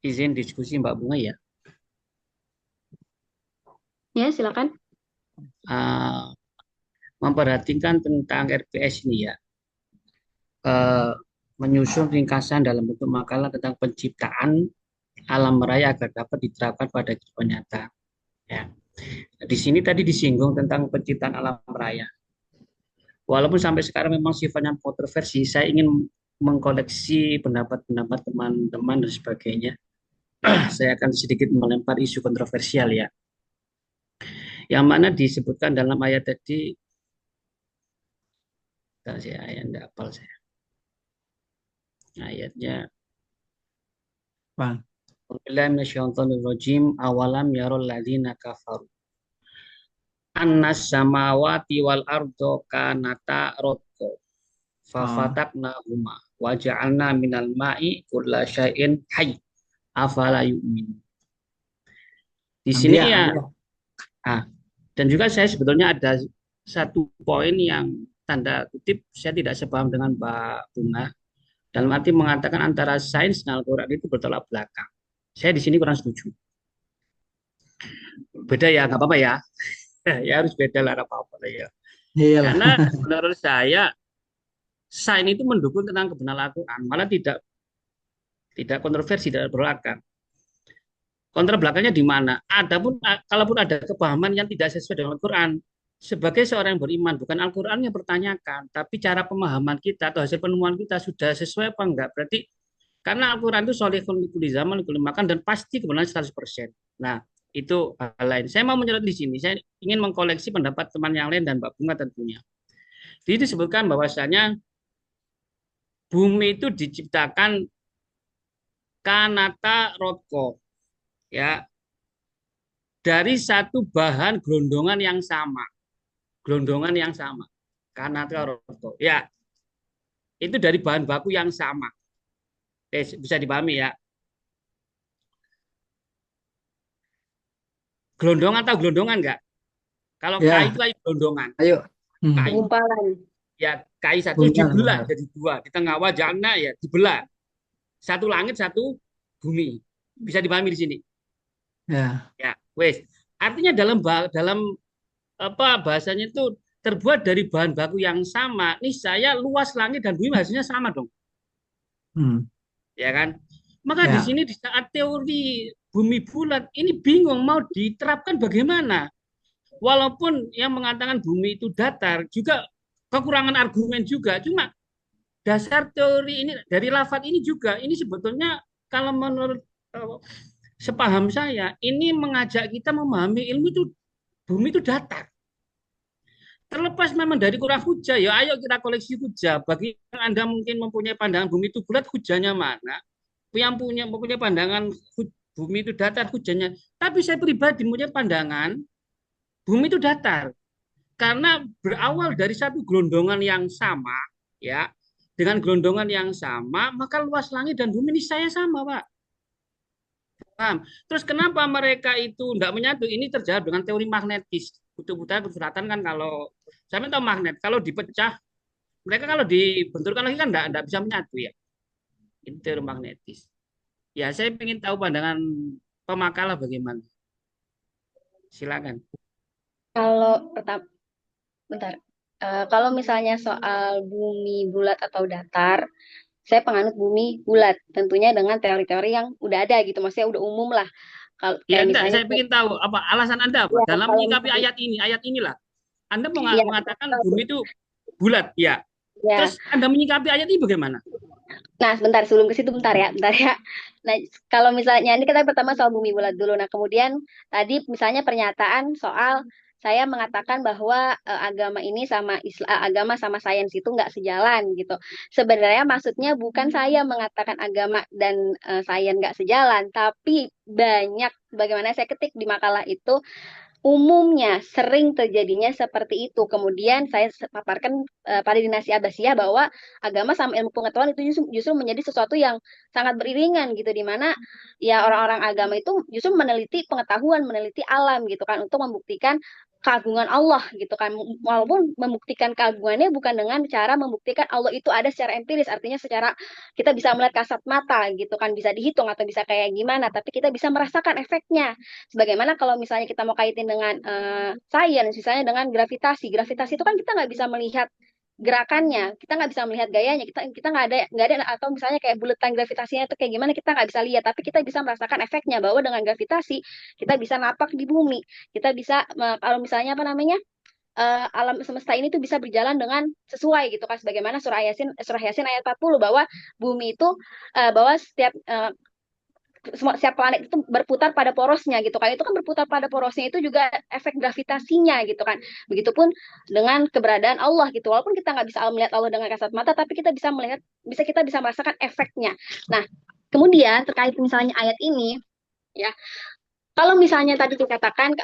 Izin diskusi Mbak Bunga ya. Ya, silakan. Eh, memperhatikan tentang RPS ini ya. Eh, menyusun ringkasan dalam bentuk makalah tentang penciptaan alam raya agar dapat diterapkan pada kehidupan nyata. Ya. Di sini tadi disinggung tentang penciptaan alam raya. Walaupun sampai sekarang memang sifatnya kontroversi, saya ingin mengkoleksi pendapat-pendapat teman-teman dan sebagainya. Saya akan sedikit melempar isu kontroversial ya. Yang mana disebutkan dalam ayat tadi, saya ayat tidak hafal saya. Ayatnya Bang. Bismillahirrahmanirrahim awalam yarul ladzina kafaru annas samawati wal ardo kanata rotko Oh, fafataknahuma wa ja'alna minal ma'i kulla syai'in hayy afala yu'min. Di sini Anbiya, ya, Anbiya. ah, dan juga saya sebetulnya ada satu poin yang tanda kutip saya tidak sepaham dengan Mbak Bunga, dalam arti mengatakan antara sains dan Al-Quran itu bertolak belakang. Saya di sini kurang setuju. Beda ya, nggak apa-apa ya. Ya harus beda lah, nggak apa-apa lah ya. Iyalah. Karena menurut saya sains itu mendukung tentang kebenaran Al-Quran, malah tidak kontroversi, tidak belakang. Kontra belakangnya di mana? Adapun kalaupun ada kepahaman yang tidak sesuai dengan Al-Quran, sebagai seorang yang beriman, bukan Al-Quran yang bertanyakan, tapi cara pemahaman kita atau hasil penemuan kita sudah sesuai apa enggak. Berarti karena Al-Quran itu solihun likuli zaman, likuli makan, dan pasti kebenaran 100%. Nah, itu hal lain. Saya mau menyorot di sini. Saya ingin mengkoleksi pendapat teman yang lain dan Mbak Bunga tentunya. Jadi disebutkan bahwasanya bumi itu diciptakan kanata rotko, ya, dari satu bahan gelondongan yang sama. Gelondongan yang sama. Kanata rotko. Ya, itu dari bahan baku yang sama. Bisa dipahami ya. Gelondongan tahu gelondongan enggak? Kalau kai Ya, itu kayu gelondongan. ayo. Hmm. Kai. Gumpalan. Ya, kai satu Bunga, dibelah bunga. jadi dua. Di tengah wajahnya ya dibelah. Satu langit, satu bumi. Bisa dipahami di sini. Ya, Ya, wes. Artinya dalam apa bahasanya itu terbuat dari bahan baku yang sama. Nih saya luas langit dan bumi hasilnya sama dong, hmm. ya kan? Maka di Ya, sini di saat teori bumi bulat ini bingung mau diterapkan bagaimana. Walaupun yang mengatakan bumi itu datar juga kekurangan argumen juga. Cuma dasar teori ini dari lafadz ini juga ini sebetulnya kalau menurut sepaham saya ini mengajak kita memahami ilmu itu bumi itu datar. Terlepas memang dari kurang hujah, ya ayo kita koleksi hujah. Bagi yang Anda mungkin mempunyai pandangan bumi itu bulat, hujahnya mana? Yang mempunyai pandangan bumi itu datar, hujahnya. Tapi saya pribadi mempunyai pandangan bumi itu datar. Karena berawal dari satu gelondongan yang sama, ya, dengan gelondongan yang sama, maka luas langit dan bumi ini saya sama, Pak. Paham? Terus kenapa mereka itu tidak menyatu? Ini terjawab dengan teori magnetis. Kutub-kutub selatan kan kalau saya tahu magnet, kalau dipecah, mereka kalau dibenturkan lagi kan tidak bisa menyatu ya. Itu teori magnetis. Ya, saya ingin tahu pandangan pemakalah bagaimana. Silakan. Kalau pertama, bentar. Kalau misalnya soal bumi bulat atau datar, saya penganut bumi bulat, tentunya dengan teori-teori yang udah ada gitu, maksudnya udah umum lah. Kalau Ya kayak enggak, misalnya, saya ingin tahu apa alasan Anda apa ya dalam kalau menyikapi misalnya, ayat inilah. Anda ya, mengatakan bumi itu bulat, ya. ya. Terus Anda menyikapi ayat ini bagaimana? Nah, sebentar sebelum ke situ, bentar ya. Nah, kalau misalnya ini kita pertama soal bumi bulat dulu. Nah, kemudian tadi misalnya pernyataan soal saya mengatakan bahwa agama ini sama agama sama sains itu nggak sejalan gitu. Sebenarnya maksudnya bukan saya mengatakan agama dan sains nggak sejalan, tapi banyak bagaimana saya ketik di makalah itu umumnya sering terjadinya seperti itu. Kemudian saya paparkan pada dinasti Abbasiyah bahwa agama sama ilmu pengetahuan itu justru menjadi sesuatu yang sangat beriringan gitu, di mana ya orang-orang agama itu justru meneliti pengetahuan, meneliti alam gitu kan untuk membuktikan keagungan Allah gitu kan. Walaupun membuktikan keagungannya bukan dengan cara membuktikan Allah itu ada secara empiris, artinya secara kita bisa melihat kasat mata gitu kan, bisa dihitung atau bisa kayak gimana, tapi kita bisa merasakan efeknya. Sebagaimana kalau misalnya kita mau kaitin dengan sains, misalnya dengan gravitasi. Gravitasi itu kan kita nggak bisa melihat gerakannya, kita nggak bisa melihat gayanya, kita nggak ada atau misalnya kayak buletan gravitasinya itu kayak gimana kita nggak bisa lihat, tapi kita bisa merasakan efeknya bahwa dengan gravitasi kita bisa napak di bumi, kita bisa kalau misalnya apa namanya alam semesta ini tuh bisa berjalan dengan sesuai gitu kan, sebagaimana surah Yasin ayat 40 bahwa bumi itu bahwa setiap planet itu berputar pada porosnya gitu kan, itu kan berputar pada porosnya itu juga efek gravitasinya gitu kan. Begitupun dengan keberadaan Allah gitu, walaupun kita nggak bisa melihat Allah dengan kasat mata, tapi kita bisa merasakan efeknya. Nah, kemudian terkait misalnya ayat ini ya, kalau misalnya tadi dikatakan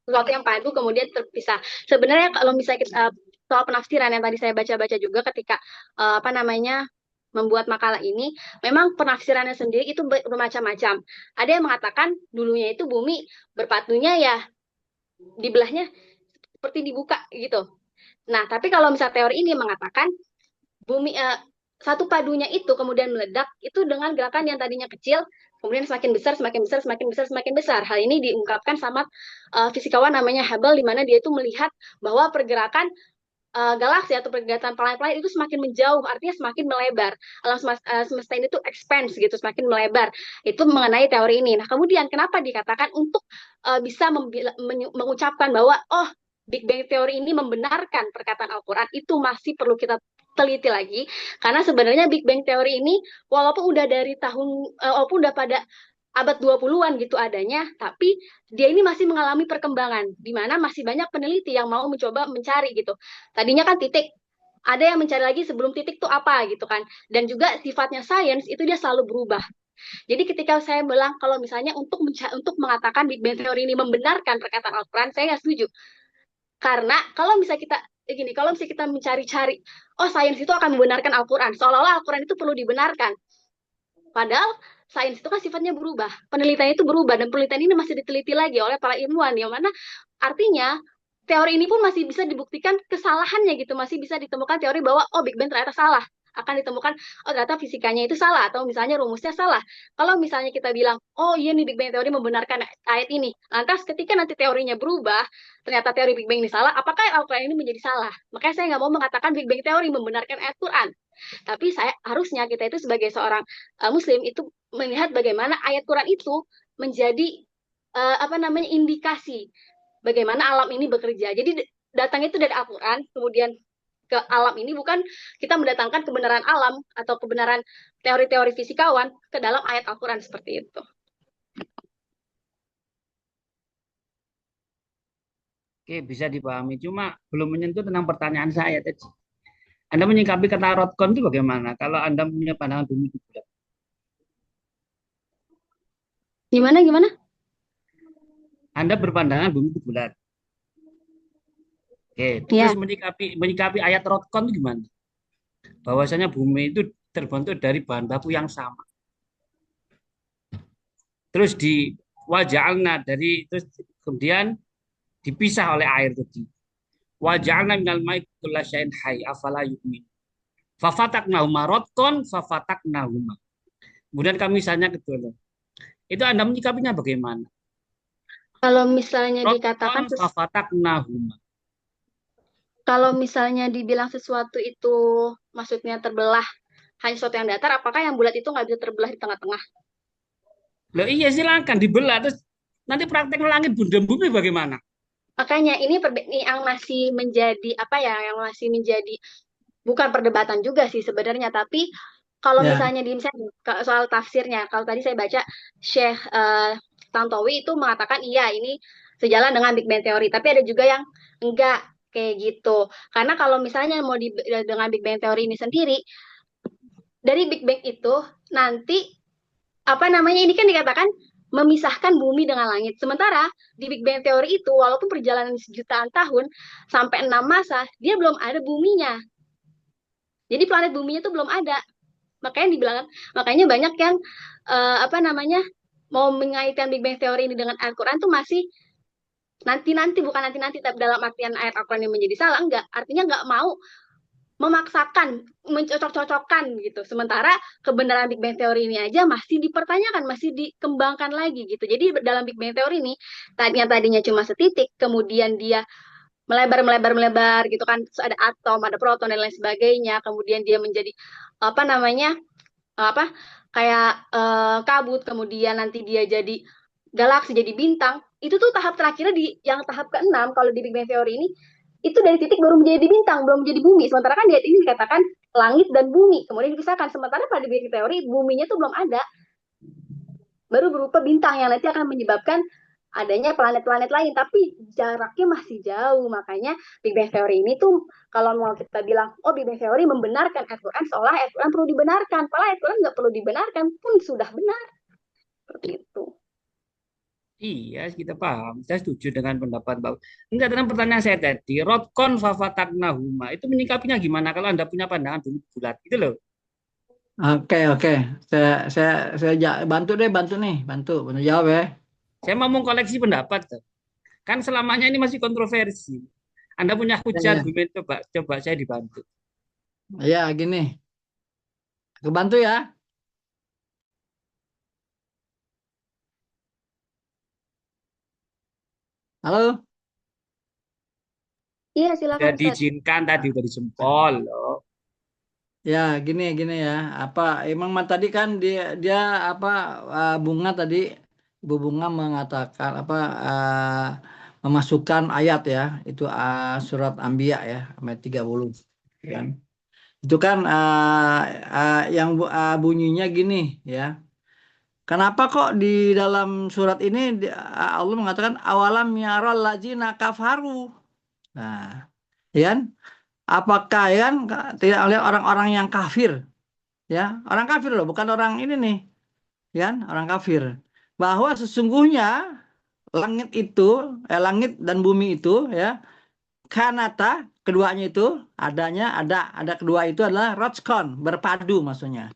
sesuatu yang padu kemudian terpisah. Sebenarnya kalau misalnya kita soal penafsiran yang tadi saya baca-baca juga ketika apa namanya membuat makalah ini, memang penafsirannya sendiri itu bermacam-macam. Ada yang mengatakan dulunya itu bumi berpatunya ya dibelahnya seperti dibuka gitu. Nah, tapi kalau misalnya teori ini mengatakan bumi satu padunya itu kemudian meledak itu dengan gerakan yang tadinya kecil kemudian semakin besar semakin besar semakin besar semakin besar. Hal ini diungkapkan sama fisikawan namanya Hubble di mana dia itu melihat bahwa pergerakan galaksi atau pergerakan planet-planet itu semakin menjauh, artinya semakin melebar. Alam semesta ini tuh expanse gitu, semakin melebar. Itu mengenai teori ini. Nah, kemudian kenapa dikatakan untuk bisa mengucapkan bahwa oh Big Bang Theory ini membenarkan perkataan Al-Quran itu masih perlu kita teliti lagi karena sebenarnya Big Bang Theory ini walaupun udah dari tahun walaupun udah pada abad 20-an gitu adanya, tapi dia ini masih mengalami perkembangan di mana masih banyak peneliti yang mau mencoba mencari gitu. Tadinya kan titik, ada yang mencari lagi sebelum titik tuh apa gitu kan. Dan juga sifatnya sains itu dia selalu berubah. Jadi ketika saya bilang kalau misalnya untuk mengatakan Big Bang Theory ini membenarkan perkataan Al-Quran, saya nggak setuju. Karena kalau misalnya kita gini, kalau misalnya kita mencari-cari, oh sains itu akan membenarkan Al-Quran, seolah-olah Al-Quran itu perlu dibenarkan. Padahal sains itu kan sifatnya berubah, penelitian itu berubah, dan penelitian ini masih diteliti lagi oleh para ilmuwan, yang mana artinya teori ini pun masih bisa dibuktikan kesalahannya gitu, masih bisa ditemukan teori bahwa oh Big Bang ternyata salah, akan ditemukan oh ternyata fisikanya itu salah atau misalnya rumusnya salah. Kalau misalnya kita bilang oh iya nih Big Bang teori membenarkan ayat ini, lantas ketika nanti teorinya berubah, ternyata teori Big Bang ini salah, apakah Al-Quran ini menjadi salah? Makanya saya nggak mau mengatakan Big Bang teori membenarkan ayat Quran. Tapi saya harusnya kita itu sebagai seorang Muslim itu melihat bagaimana ayat Quran itu menjadi apa namanya indikasi bagaimana alam ini bekerja. Jadi datang itu dari Al-Quran, kemudian ke alam ini bukan kita mendatangkan kebenaran alam atau kebenaran teori-teori fisikawan ke dalam ayat Al-Quran seperti itu. Oke, bisa dipahami. Cuma belum menyentuh tentang pertanyaan saya tadi. Anda menyikapi kata Rotkon itu bagaimana? Kalau Anda punya pandangan bumi itu bulat. Gimana? Anda berpandangan bumi itu bulat. Oke, Ya, terus menyikapi ayat Rotkon itu gimana? Bahwasanya bumi itu terbentuk dari bahan baku yang sama. Terus di wajalna dari terus kemudian dipisah oleh air tadi. Wajalna minal ma'i kullasyai'in hayy afala yu'min. Fafataknahuma rotkon fafataknahuma. Kemudian kami misalnya kedua. Itu Anda menyikapinya bagaimana? kalau misalnya Rotkon dikatakan fafataknahuma. kalau misalnya dibilang sesuatu itu maksudnya terbelah hanya sesuatu yang datar, apakah yang bulat itu nggak bisa terbelah di tengah-tengah? Loh iya silakan dibelah terus nanti praktek langit bunda bumi bagaimana? Makanya ini yang masih menjadi apa ya, yang masih menjadi bukan perdebatan juga sih sebenarnya, tapi kalau Ya, misalnya di misalnya soal tafsirnya, kalau tadi saya baca Syekh Tantowi itu mengatakan iya ini sejalan dengan Big Bang Theory, tapi ada juga yang enggak kayak gitu. Karena kalau misalnya mau dengan Big Bang Theory ini sendiri, dari Big Bang itu nanti apa namanya ini kan dikatakan memisahkan bumi dengan langit. Sementara di Big Bang Theory itu walaupun perjalanan jutaan tahun sampai 6 masa, dia belum ada buminya. Jadi planet buminya itu belum ada. Makanya dibilang makanya banyak yang apa namanya mau mengaitkan Big Bang Theory ini dengan Al-Quran tuh masih nanti-nanti bukan nanti-nanti tapi dalam artian ayat Al-Quran yang menjadi salah enggak. Artinya enggak mau memaksakan, mencocok-cocokkan gitu. Sementara kebenaran Big Bang Theory ini aja masih dipertanyakan, masih dikembangkan lagi gitu. Jadi dalam Big Bang Theory ini tadinya cuma setitik, kemudian dia melebar gitu kan. Terus ada atom, ada proton dan lain sebagainya. Kemudian dia menjadi apa namanya? Apa kayak kabut, kemudian nanti dia jadi galaksi, jadi bintang. Itu tuh tahap terakhirnya di yang tahap keenam kalau di Big Bang Theory ini itu dari titik baru menjadi bintang, belum menjadi bumi. Sementara kan di ayat ini dikatakan langit dan bumi, kemudian dipisahkan. Sementara pada Big Bang Theory buminya tuh belum ada, baru berupa bintang yang nanti akan menyebabkan adanya planet-planet lain, tapi jaraknya masih jauh. Makanya Big Bang Theory ini tuh kalau mau kita bilang, oh Big Bang Theory membenarkan Al-Quran, seolah Al-Quran perlu dibenarkan. Padahal Al-Quran nggak perlu dibenarkan pun sudah benar. Seperti itu. Iya, kita paham. Saya setuju dengan pendapat Bapak. Enggak, dalam pertanyaan saya tadi, Rotkon fafataknahuma itu menyikapinya gimana kalau Anda punya pandangan bulat gitu loh. Oke, oke. Bantu deh, bantu jawab ya. Saya mau mengkoleksi pendapat, tuh. Kan selamanya ini masih kontroversi. Anda punya Ya, hujah ya. argumen, coba coba saya dibantu. Ya, gini. Aku bantu ya. Halo. Iya, Sudah silakan Ustadz. diizinkan tadi udah dijempol loh. Ya, gini ya. Apa emang tadi kan dia dia apa Bunga tadi Ibu Bunga mengatakan memasukkan ayat ya. Itu surat Anbiya ya, ayat 30 kan. Itu kan yang bunyinya gini ya. Kenapa kok di dalam surat ini Allah mengatakan awalam yaral ladzina kafaru. Nah, ya kan? Apakah ya kan tidak melihat orang-orang yang kafir ya, orang kafir loh, bukan orang ini nih, ya kan? Orang kafir. Bahwa sesungguhnya langit dan bumi itu ya, kanata keduanya itu ada kedua itu adalah rotskon, berpadu maksudnya.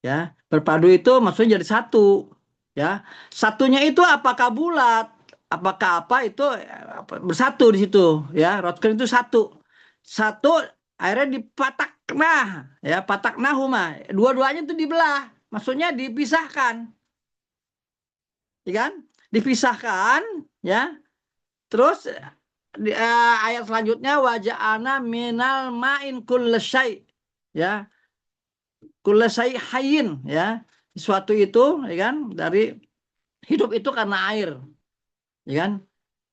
Ya, berpadu itu maksudnya jadi satu. Ya, satunya itu apakah bulat, apakah apa itu bersatu di situ. Ya, rotskon itu satu, satu akhirnya dipataknah, ya pataknahuma, dua-duanya itu dibelah, maksudnya dipisahkan, ya kan? Dipisahkan, ya. Terus ayat selanjutnya waja'ana minal ma'in kullesai, ya kullesai hayin, ya sesuatu itu, ya kan, dari hidup itu karena air, ya kan.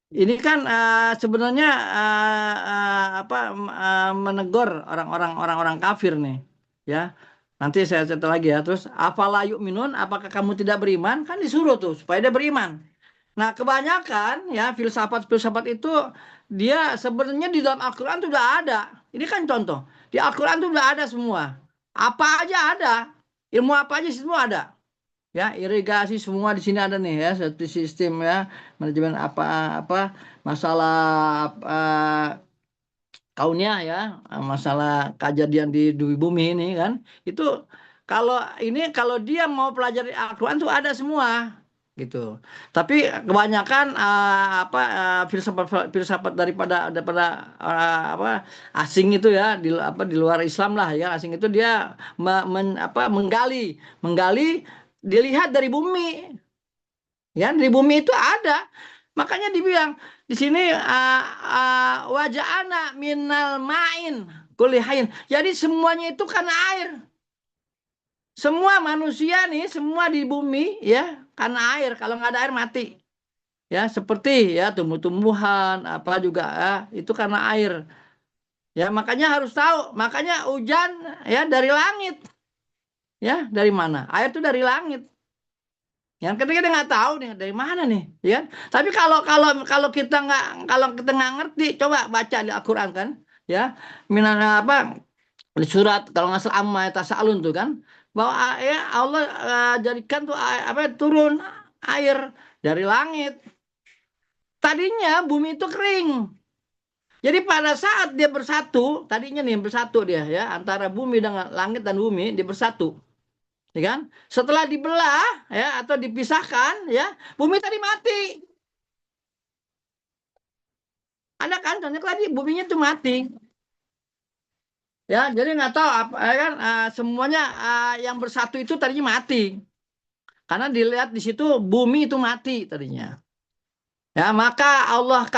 Ini kan sebenarnya menegur orang-orang kafir nih, ya. Nanti saya cerita lagi ya. Terus afala yu'minun, apakah kamu tidak beriman? Kan disuruh tuh supaya dia beriman. Nah, kebanyakan ya filsafat-filsafat itu dia sebenarnya di dalam Al-Qur'an itu udah ada. Ini kan contoh. Di Al-Qur'an itu udah ada semua. Apa aja ada. Ilmu apa aja semua ada. Ya, irigasi semua di sini ada nih ya, satu sistem ya, manajemen apa masalah kaunnya ya, masalah kejadian di bumi ini kan. Itu kalau dia mau pelajari Al-Qur'an tuh ada semua gitu. Tapi kebanyakan filsafat filsafat daripada asing itu ya, di luar Islam lah ya, asing itu dia menggali dilihat dari bumi, ya dari bumi itu ada, makanya dibilang di sini wajah anak minal main kulihain, jadi semuanya itu karena air, semua manusia nih semua di bumi ya karena air, kalau nggak ada air mati, ya seperti ya tumbuh-tumbuhan apa juga itu karena air, ya makanya harus tahu, makanya hujan ya dari langit, ya dari mana air itu dari langit. Yang ketiga dia nggak tahu nih dari mana nih, ya kan? Tapi kalau kita nggak ngerti, coba baca di Al-Quran kan, ya, minana apa di surat kalau nggak salah Amma Tasalun tuh kan, bahwa ya Allah jadikan tuh turun air dari langit. Tadinya bumi itu kering. Jadi pada saat dia bersatu, tadinya nih bersatu dia ya antara bumi dengan langit dan bumi dia bersatu. Ya kan? Setelah dibelah ya atau dipisahkan ya, bumi tadi mati. Ada kan contohnya tadi buminya tuh mati. Ya, jadi nggak tahu apa ya kan semuanya yang bersatu itu tadinya mati. Karena dilihat di situ bumi itu mati tadinya. Ya, maka Allah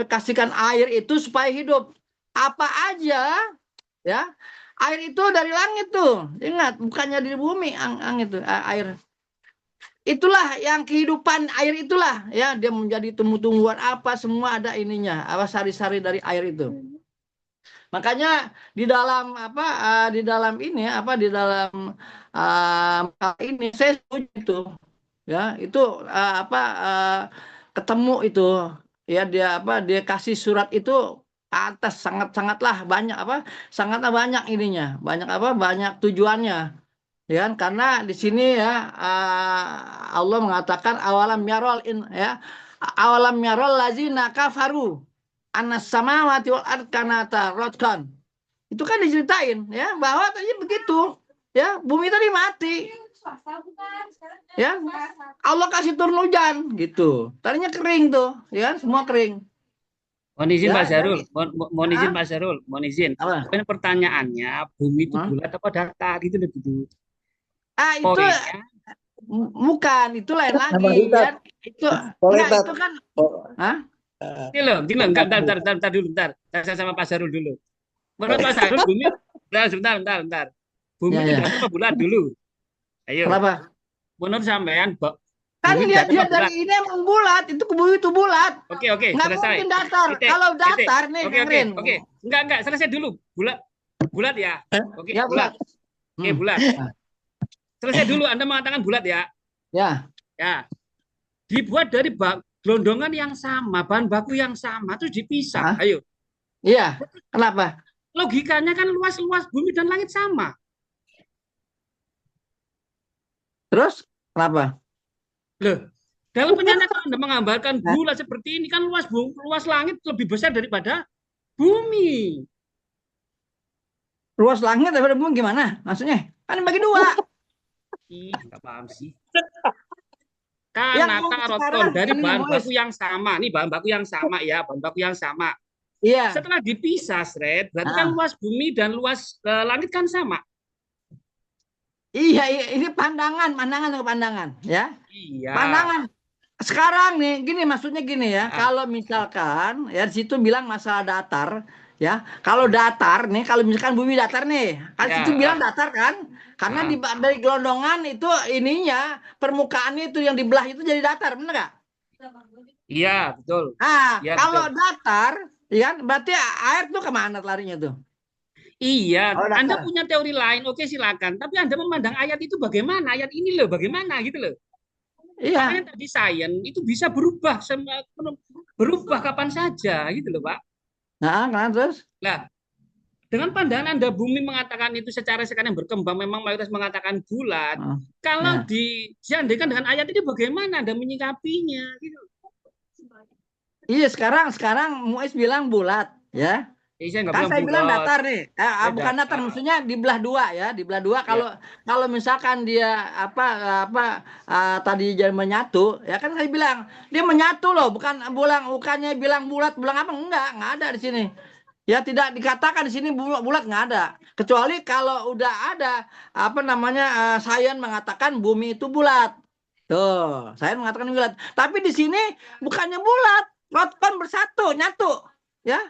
kasihkan air itu supaya hidup. Apa aja ya, air itu dari langit tuh. Ingat, bukannya dari bumi itu air. Itulah yang kehidupan air itulah ya, dia menjadi tumbuh-tumbuhan apa semua ada ininya, apa sari-sari dari air itu. Makanya di dalam di dalam ini di dalam ini saya setuju itu ya, itu ketemu itu ya, dia kasih surat itu atas sangat-sangatlah banyak sangatlah banyak ininya, banyak banyak tujuannya, ya kan? Karena di sini ya Allah mengatakan awalam yarol lazina kafaru anas samawati wal ard kanata rotkan. Itu kan diceritain ya bahwa tadi begitu ya, bumi tadi mati ya, Allah kasih turun hujan gitu, tadinya kering tuh ya, semua kering Mohon izin ya. Pak Syarul, Jadi mohon izin Pak Syarul, mohon izin. apa? Kan pertanyaannya, bumi itu Hah? bulat apa datar gitu loh gitu. Itu Poinnya, bukan, itu lain Nama lagi kita ya. Itu enggak, Tat. itu kan Oh, Hah? ini loh, gini loh, enggak, bentar dulu, bentar. Saya sama Pak Syarul dulu. Menurut Pak Syarul, bumi, bentar. Bumi Ya itu ya. datar apa bulat dulu? Ayo, Kenapa? menurut sampean, Kan bumi lihat datar dia apa bulat? dari ini emang bulat, itu bumi itu bulat. Oke, Nggak selesai. mungkin datar. Titik, Kalau titik. datar nih, Oke, dengerin. Enggak, selesai dulu. Bulat ya. Oke, Ya bulat. Oke, bulat. Selesai dulu, Anda mengatakan bulat ya. Ya. Ya, dibuat dari gelondongan yang sama, bahan baku yang sama, terus dipisah. Hah? Ayo, Iya. Kenapa? logikanya kan luas bumi dan langit sama. Terus kenapa? Loh, dalam penyataan Anda menggambarkan bulat seperti ini kan luas langit lebih besar daripada bumi. Luas langit daripada bumi gimana? Maksudnya? Kan bagi dua. Ih, nggak paham sih. Yang Kanata sekarang rotkon dari ini, bahan Boys. baku yang sama. Nih bahan baku yang sama ya, bahan baku yang sama. Iya. Setelah dipisah, berarti kan luas bumi dan luas langit kan sama. Iya, ini pandangan ke pandangan, ya. Iya. Pandangan. Sekarang nih, gini maksudnya gini ya. Kalau misalkan ya di situ bilang masalah datar, ya. Kalau datar nih, kalau misalkan bumi datar nih, kan Ya. situ bilang datar kan? Karena dari gelondongan itu ininya permukaannya itu yang dibelah itu jadi datar, bener nggak? Iya, betul. Nah, Ya, kalau betul. datar, ya kan, berarti air tuh kemana larinya tuh? Iya, Oh, Anda datar. punya teori lain, oke silakan. Tapi Anda memandang ayat itu bagaimana? Ayat ini loh, bagaimana gitu loh. Iya. Makanya tadi sains itu bisa berubah kapan saja gitu loh, Pak. Nah, kan terus? Nah, dengan pandangan Anda bumi mengatakan itu secara sekarang yang berkembang memang mayoritas mengatakan bulat. Kalau diseandaikan dengan ayat ini bagaimana Anda menyikapinya gitu. Iya, sekarang Muiz bilang bulat, ya. Kan saya bilang datar nih, bukan datar, maksudnya dibelah dua ya, dibelah dua. Kalau misalkan dia tadi jadi menyatu, ya kan saya bilang dia menyatu loh, bukannya bilang bulat, bilang apa, enggak ada di sini. Ya tidak dikatakan di sini bulat nggak ada, kecuali kalau udah ada sains mengatakan bumi itu bulat. Tuh, sains mengatakan bulat. Tapi di sini bukannya bulat, proton bersatu, nyatu, ya.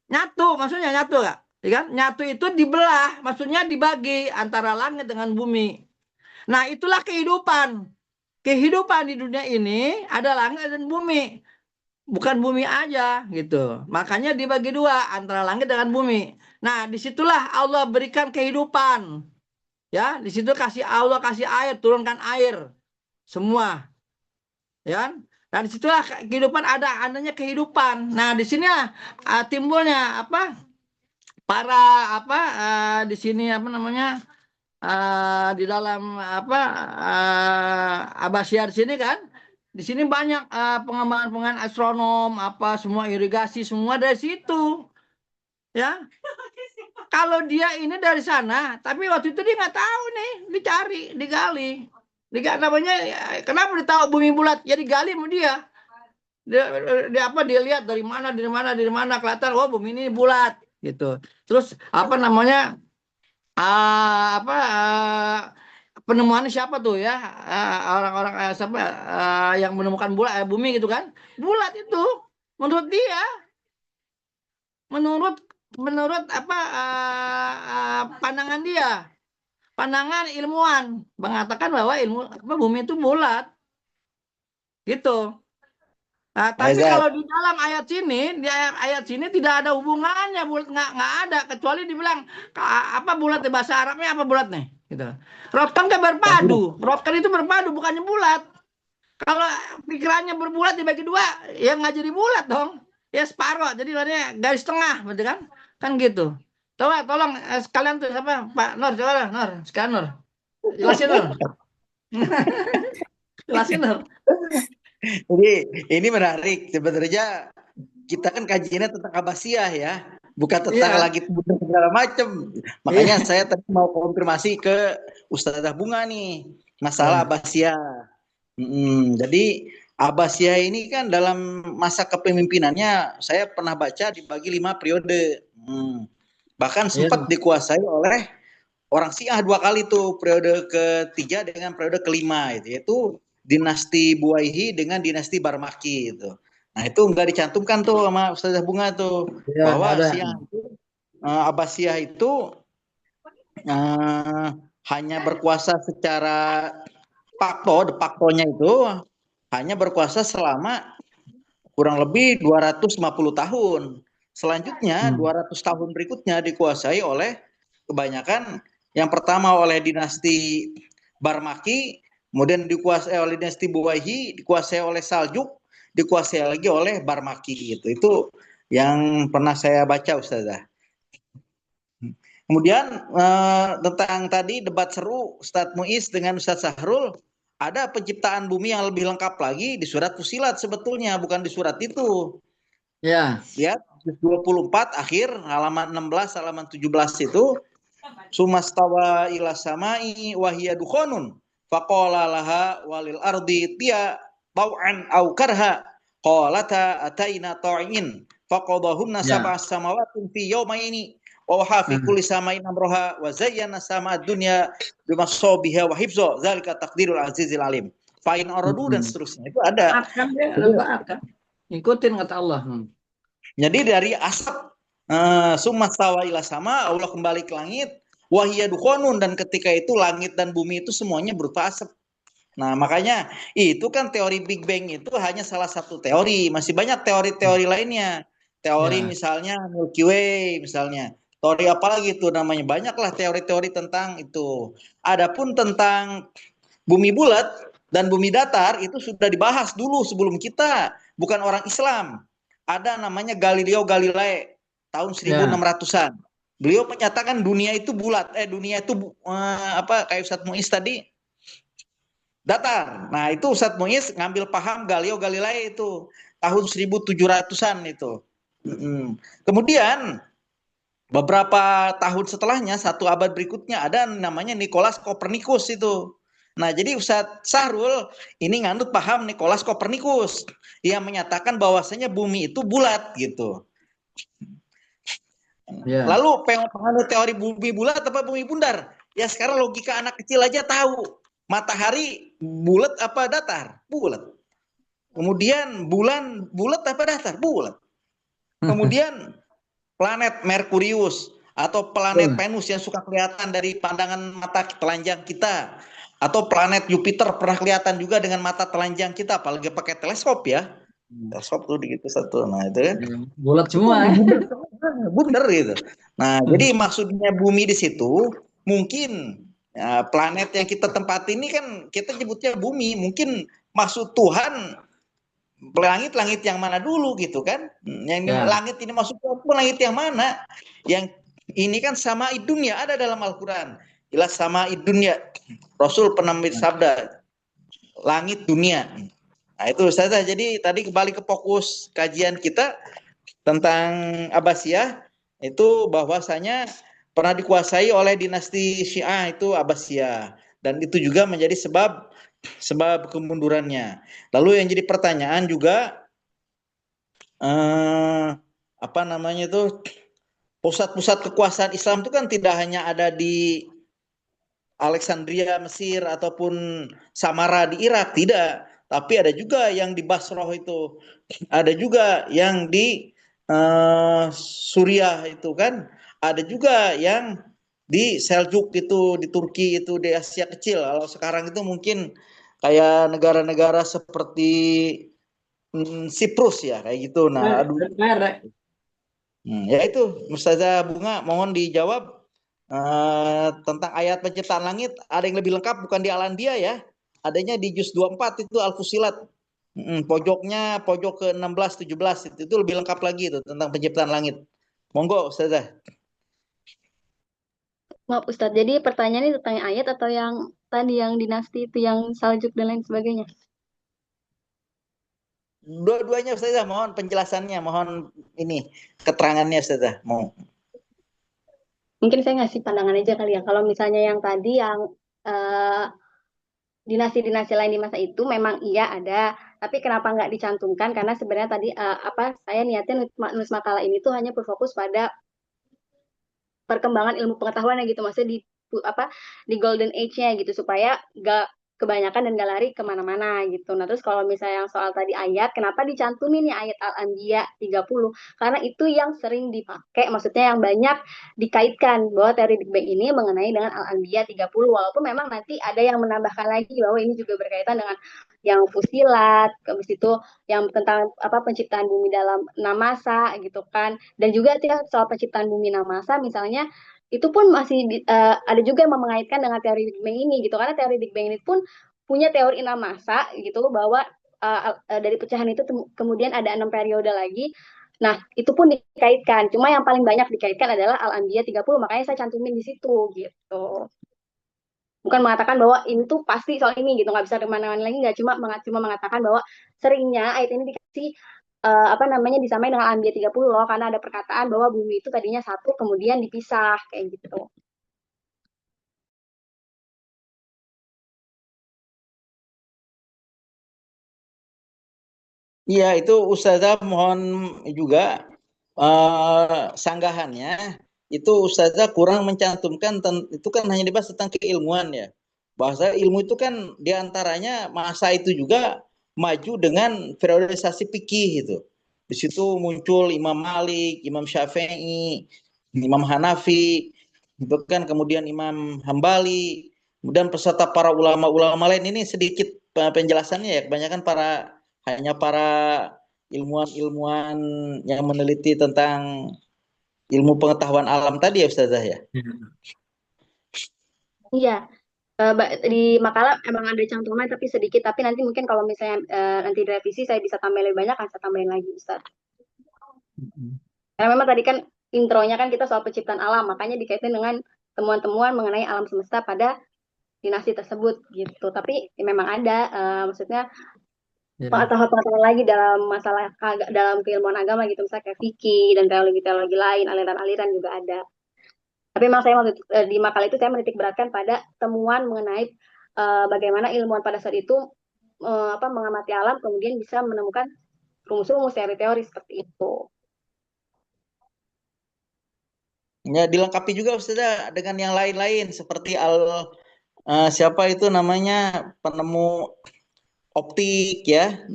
Nyatu, maksudnya nyatu nggak? Ya kan? Nyatu itu dibelah, maksudnya dibagi antara langit dengan bumi. Nah, itulah kehidupan. Kehidupan di dunia ini ada langit dan bumi. Bukan bumi aja gitu. Makanya dibagi dua antara langit dengan bumi. Nah, disitulah Allah berikan kehidupan. Ya, di situ Allah kasih air, turunkan air. Semua. Ya kan? Dan disitulah kehidupan adanya kehidupan. Nah, di sini timbulnya di sini di dalam Abasyar sini kan, di sini banyak pengembangan astronom semua irigasi semua dari situ, ya. Kalau dia ini dari sana, tapi waktu itu dia nggak tahu nih, dicari, digali. Kenapa dia tahu bumi bulat? Ya digali sama dia. Dia lihat dari mana kelihatan, oh bumi ini bulat gitu. Terus penemuannya siapa tuh ya, orang-orang siapa yang menemukan bumi gitu kan, bulat itu menurut dia, menurut pandangan dia, pandangan ilmuwan mengatakan bahwa bumi itu bulat gitu. Nah, tapi kalau di dalam ayat sini tidak ada hubungannya, bulat nggak ada, kecuali dibilang bulat bahasa Arabnya apa bulat nih gitu. Rotkan kan berpadu, rotkan itu berpadu bukannya bulat. Kalau pikirannya berbulat dibagi dua, ya nggak jadi bulat dong, ya separuh, jadi garis tengah, betul kan gitu. Tolong sekalian tuh siapa Pak Nur, coba Nur, sekarang Nur Jelasin dong. Jelasin dong. Jadi ini menarik. Sebenarnya kita kan kajiannya tentang Abbasiyah ya, bukan tentang Iya. langit bumi segala macam. Makanya saya tadi mau konfirmasi ke Ustazah Bunga nih masalah Ya. Abbasiyah. Jadi Abbasiyah ini kan dalam masa kepemimpinannya saya pernah baca dibagi 5 periode. Bahkan Iya. sempat dikuasai oleh orang Syiah 2 kali tuh, periode ketiga dengan periode kelima itu, yaitu dinasti Buwaihi dengan dinasti Barmaki itu. Nah itu nggak dicantumkan tuh sama Ustazah Bunga tuh, Iya, nggak bahwa ada. Syiah itu Abbasiyah itu eh, hanya berkuasa secara de factonya itu hanya berkuasa selama kurang lebih 250 tahun. Selanjutnya 200 tahun berikutnya dikuasai oleh kebanyakan yang pertama oleh dinasti Barmaki, kemudian dikuasai oleh dinasti Buwaihi, dikuasai oleh Saljuk, dikuasai lagi oleh Barmaki gitu. Itu yang pernah saya baca Ustazah. Kemudian tentang tadi debat seru Ustadz Muiz dengan Ustadz Sahrul, ada penciptaan bumi yang lebih lengkap lagi di surat Fusilat sebetulnya, bukan di surat itu. Ya. Lihat 24 akhir halaman 16 halaman 17 itu sumastawa ila samai wahiya dukhonun faqala laha walil ardi tiya tau'an au karha qalata ataina ta'in faqadahunna Ya. sab'a samawatin fi yawmaini wa fi kulli samain amroha wa zayyana sama dunya bimasabiha wa hifza zalika taqdirul azizil alim fa'in aradu dan seterusnya itu ada. Akan dia akan ikutin kata Allah. Jadi dari asap sumastawa ila sama, Allah kembali ke langit, wahia dukhonun, dan ketika itu langit dan bumi itu semuanya berupa asap. Nah makanya itu kan teori Big Bang itu hanya salah satu teori, masih banyak teori-teori lainnya. Teori misalnya Milky Way misalnya. Teori apa lagi itu namanya? Banyaklah teori-teori tentang itu. Adapun tentang bumi bulat dan bumi datar itu sudah dibahas dulu sebelum kita, bukan orang Islam. Ada namanya Galileo Galilei tahun 1600-an. Beliau menyatakan dunia itu bulat, dunia itu apa kayak Ustadz Muiz tadi datar. Nah, itu Ustadz Muiz ngambil paham Galileo Galilei itu tahun 1700-an itu. Kemudian beberapa tahun setelahnya, satu abad berikutnya ada namanya Nikolaus Kopernikus itu. Nah, jadi Ustadz Sahrul ini nganut paham Nikolaus Kopernikus yang menyatakan bahwasanya bumi itu bulat gitu. Lalu penganut teori bumi bulat apa bumi bundar? Ya sekarang logika anak kecil aja tahu. Matahari bulat apa datar? Bulat. Kemudian bulan bulat apa datar? Bulat. Kemudian planet Merkurius atau planet Venus yang suka kelihatan dari pandangan mata telanjang kita, atau planet Jupiter pernah kelihatan juga dengan mata telanjang kita, apalagi pakai teleskop ya. Teleskop tuh gitu satu. Nah, itu kan bulat semua. Bundar gitu. Nah, jadi maksudnya bumi di situ mungkin ya, planet yang kita tempati ini kan kita nyebutnya bumi, mungkin maksud Tuhan langit-langit yang mana dulu gitu kan? Yang langit ini maksudnya langit yang mana? Yang ini kan sama dunia ada dalam Al-Qur'an. Jelas sama dunia. Rasul pernah bersabda langit dunia. Nah, itu Ustazah. Jadi tadi kembali ke fokus kajian kita tentang Abbasiyah itu bahwasanya pernah dikuasai oleh dinasti Syiah itu Abbasiyah, dan itu juga menjadi sebab kemundurannya. Lalu yang jadi pertanyaan juga apa namanya itu, pusat-pusat kekuasaan Islam itu kan tidak hanya ada di Alexandria Mesir ataupun Samara di Irak, tidak, tapi ada juga yang di Basrah itu, ada juga yang di Suriah itu kan, ada juga yang di Seljuk itu di Turki itu di Asia Kecil. Kalau sekarang itu mungkin kayak negara-negara seperti Siprus ya kayak gitu. Nah, aduh. Ya itu Ustazah Bunga mohon dijawab tentang ayat penciptaan langit. Ada yang lebih lengkap bukan di Al-Anbiya ya. Adanya di juz 24 itu Al-Fusilat. Pojoknya pojok ke 16 17 itu lebih lengkap lagi itu tentang penciptaan langit. Monggo Ustazah. Maaf Ustadz, jadi pertanyaannya tentang ayat atau yang tadi yang dinasti itu yang saljuk dan lain sebagainya? Dua-duanya Ustazah, mohon penjelasannya, mohon ini keterangannya Ustazah. Mau. Mungkin saya ngasih pandangan aja kali ya. Kalau misalnya yang tadi yang eh, dinasti-dinasti lain di masa itu memang iya ada, tapi kenapa nggak dicantumkan? Karena sebenarnya tadi apa saya niatnya nulis makalah ini tuh hanya berfokus pada perkembangan ilmu pengetahuan gitu, maksudnya di apa di golden age-nya gitu supaya gak kebanyakan dan gak lari kemana-mana gitu. Nah terus kalau misalnya yang soal tadi ayat, kenapa dicantumin ya ayat Al-Anbiya 30? Karena itu yang sering dipakai, maksudnya yang banyak dikaitkan bahwa teori Big Bang ini mengenai dengan Al-Anbiya 30, walaupun memang nanti ada yang menambahkan lagi bahwa ini juga berkaitan dengan yang fusilat, habis itu yang tentang apa penciptaan bumi dalam 6 masa gitu kan. Dan juga soal penciptaan bumi 6 masa misalnya itu pun masih ada juga yang mengaitkan dengan teori Big Bang ini gitu karena teori Big Bang ini pun punya teori 6 masa gitu bahwa dari pecahan itu kemudian ada 6 periode lagi. Nah, itu pun dikaitkan. Cuma yang paling banyak dikaitkan adalah Al-Anbiya 30, makanya saya cantumin di situ gitu. Bukan mengatakan bahwa ini tuh pasti soal ini gitu, nggak bisa kemana-mana lagi, nggak cuma mengatakan bahwa seringnya ayat ini dikasih apa namanya disamain dengan Anbiya 30 loh, karena ada perkataan bahwa bumi itu tadinya satu kemudian dipisah kayak gitu. Iya, itu Ustazah mohon juga sanggahannya. Itu Ustazah kurang mencantumkan, itu kan hanya dibahas tentang keilmuan ya. Bahasa ilmu itu kan diantaranya masa itu juga maju dengan periodisasi fikih itu. Di situ muncul Imam Malik, Imam Syafi'i, Imam Hanafi, itu kan kemudian Imam Hambali, kemudian peserta para ulama-ulama lain. Ini sedikit penjelasannya ya, kebanyakan hanya para ilmuwan-ilmuwan yang meneliti tentang ilmu pengetahuan alam tadi ya Ustazah ya. Iya, di makalah emang ada cantuman tapi sedikit, tapi nanti mungkin kalau misalnya nanti direvisi saya bisa tambah lebih banyak, kan saya tambahin lagi Ustaz. Karena memang tadi kan intronya kan kita soal penciptaan alam, makanya dikaitin dengan temuan-temuan mengenai alam semesta pada dinasti tersebut gitu. Tapi ya memang ada, maksudnya pengetahuan-pengetahuan lagi dalam masalah dalam keilmuan agama gitu, misalnya kayak fikih dan teologi-teologi lain, aliran-aliran juga ada. Tapi memang saya waktu di makalah itu saya menitik beratkan pada temuan mengenai bagaimana ilmuwan pada saat itu apa mengamati alam kemudian bisa menemukan rumus-rumus teori-teori seperti itu. Ya dilengkapi juga Ustazah dengan yang lain-lain seperti siapa itu namanya penemu optik ya,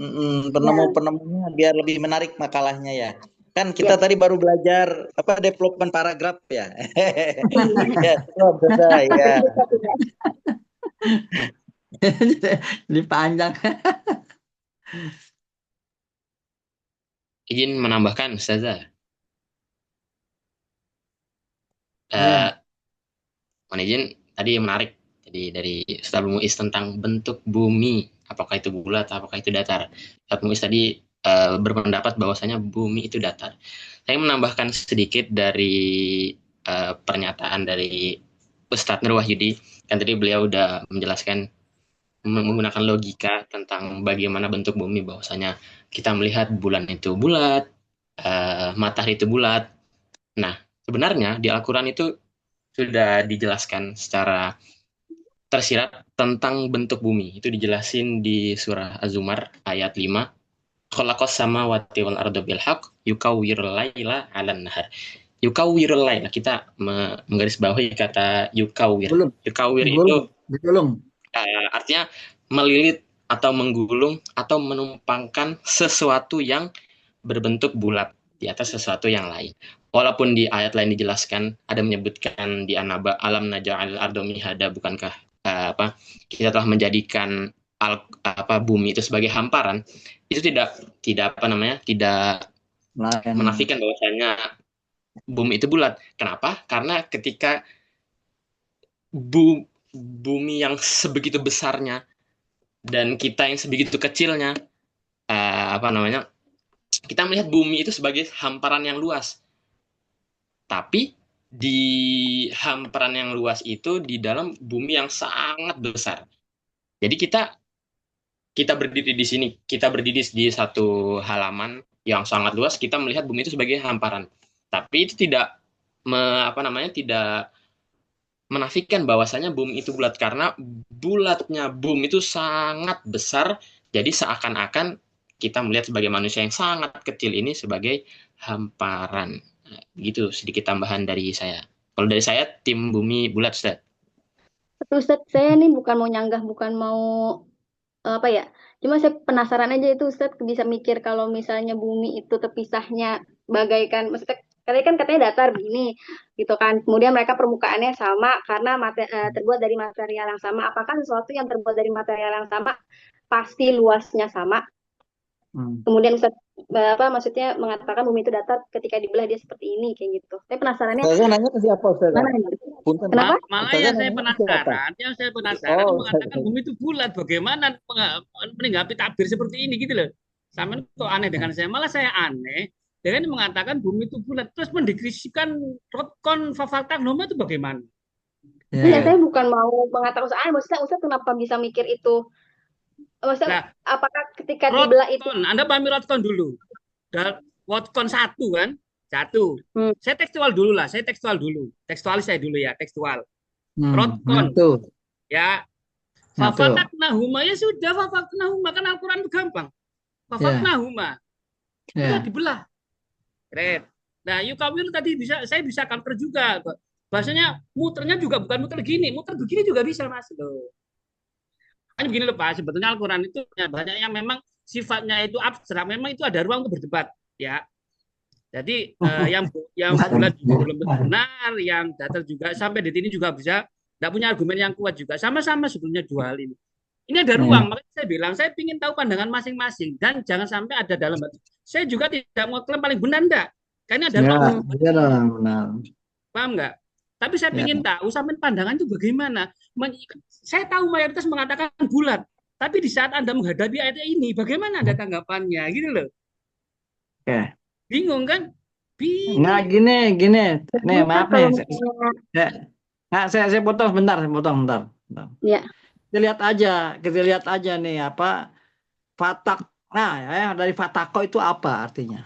penemu-penemunya biar lebih menarik makalahnya ya. Kan kita tadi baru belajar apa development paragraf ya. Ya, Ustazah ya. Jadi panjang. Izin menambahkan Ustazah. Mohon izin, tadi yang menarik. Jadi dari Ustaz Muiz tentang bentuk bumi, apakah itu bulat, apakah itu datar. Ustaz Muiz tadi berpendapat bahwasanya bumi itu datar. Saya menambahkan sedikit dari pernyataan dari Ustadz Nur Wahyudi. Kan tadi beliau udah menjelaskan menggunakan logika tentang bagaimana bentuk bumi, bahwasanya kita melihat bulan itu bulat, matahari itu bulat. Nah, sebenarnya di Al-Quran itu sudah dijelaskan secara tersirat tentang bentuk bumi. Itu dijelasin di surah Az-Zumar ayat 5. Khalaqas samawati wal arda bil haqq yukawwirul laila 'alan nahar. Yukawwirul laila, kita menggarisbawahi kata yukawwir. Yukawwir itu artinya melilit atau menggulung atau menumpangkan sesuatu yang berbentuk bulat di atas sesuatu yang lain. Walaupun di ayat lain dijelaskan, ada menyebutkan di An-Naba, alam naja'al ardo mihada, bukankah kita telah menjadikan bumi itu sebagai hamparan. Itu tidak menafikan bahwasanya bumi itu bulat. Kenapa? Karena ketika bumi yang sebegitu besarnya dan kita yang sebegitu kecilnya, kita melihat bumi itu sebagai hamparan yang luas. Tapi di hamparan yang luas itu di dalam bumi yang sangat besar. Jadi kita berdiri di sini, kita berdiri di satu halaman yang sangat luas, kita melihat bumi itu sebagai hamparan. Tapi itu tidak apa namanya, tidak menafikan bahwasanya bumi itu bulat, karena bulatnya bumi itu sangat besar. Jadi seakan-akan kita melihat sebagai manusia yang sangat kecil ini sebagai hamparan. Nah, gitu sedikit tambahan dari saya. Kalau dari saya tim bumi bulat, Ustaz. Ustadz, saya nih bukan mau nyanggah, bukan mau apa ya. Cuma saya penasaran aja itu Ustadz bisa mikir kalau misalnya bumi itu terpisahnya bagaikan, maksudnya kan katanya datar begini gitu kan. Kemudian mereka permukaannya sama karena terbuat dari material yang sama. Apakah sesuatu yang terbuat dari material yang sama pasti luasnya sama? Kemudian Ustadz apa maksudnya mengatakan bumi itu datar ketika dibelah dia seperti ini kayak gitu. Saya penasarannya Ustazah nanya ke siapa, Ustazah? mana ini? Punten. Kenapa? Malah Ustazah yang saya nanya ke siapa? penasaran Oh, mengatakan bumi itu bulat. Bagaimana menanggapi takbir seperti ini gitu loh. Sama kok aneh dengan saya. Malah saya aneh dengan mengatakan bumi itu bulat. Terus mendeskripsikan Rotkon Fafataknoma itu bagaimana? Iya, saya bukan mau mengatakan maksudnya Ustadz kenapa bisa mikir itu? Maksudnya Nah, apakah ketika dibelah itu Rotkon, Anda pahami Rotkon dulu. Rotkon 1 kan? 1. Saya tekstual dulu lah, tekstualis saya dulu ya, tekstual. Rotkon. Ya. Fafataknahuma ya sudah, fafataknahuma kan Al-Quran itu gampang. Fafataknahuma. Sudah dibelah. Keren. Nah, yukawil tadi saya bisa counter juga. Bahasanya muternya juga bukan muter gini, muter begini juga bisa, Mas. Loh. Hanya begini loh Pak, sebetulnya Al-Quran itu banyak yang memang sifatnya itu abstrak, memang itu ada ruang untuk berdebat, ya. Jadi yang bulat juga belum tentu benar, yang datar juga sampai di sini juga bisa tidak punya argumen yang kuat juga. Sama-sama sebetulnya dua hal ini. Ini ada ruang, makanya saya bilang saya ingin tahu pandangan masing-masing dan jangan sampai ada dalam hati. Saya juga tidak mau klaim paling benar enggak, karena ada ruang. Benar. Paham nggak? Tapi saya ingin tahu sampai pandangan itu bagaimana. Saya tahu mayoritas mengatakan bulat, tapi di saat Anda menghadapi ayat ini, bagaimana Anda tanggapannya? Gitu loh. Oke. Bingung kan? Bingung. Nggak gini. Nih, maaf nih. Saya potong sebentar, bentar. Ya. Kita lihat aja nih apa fatak. Nah, ya, dari fatako itu apa artinya?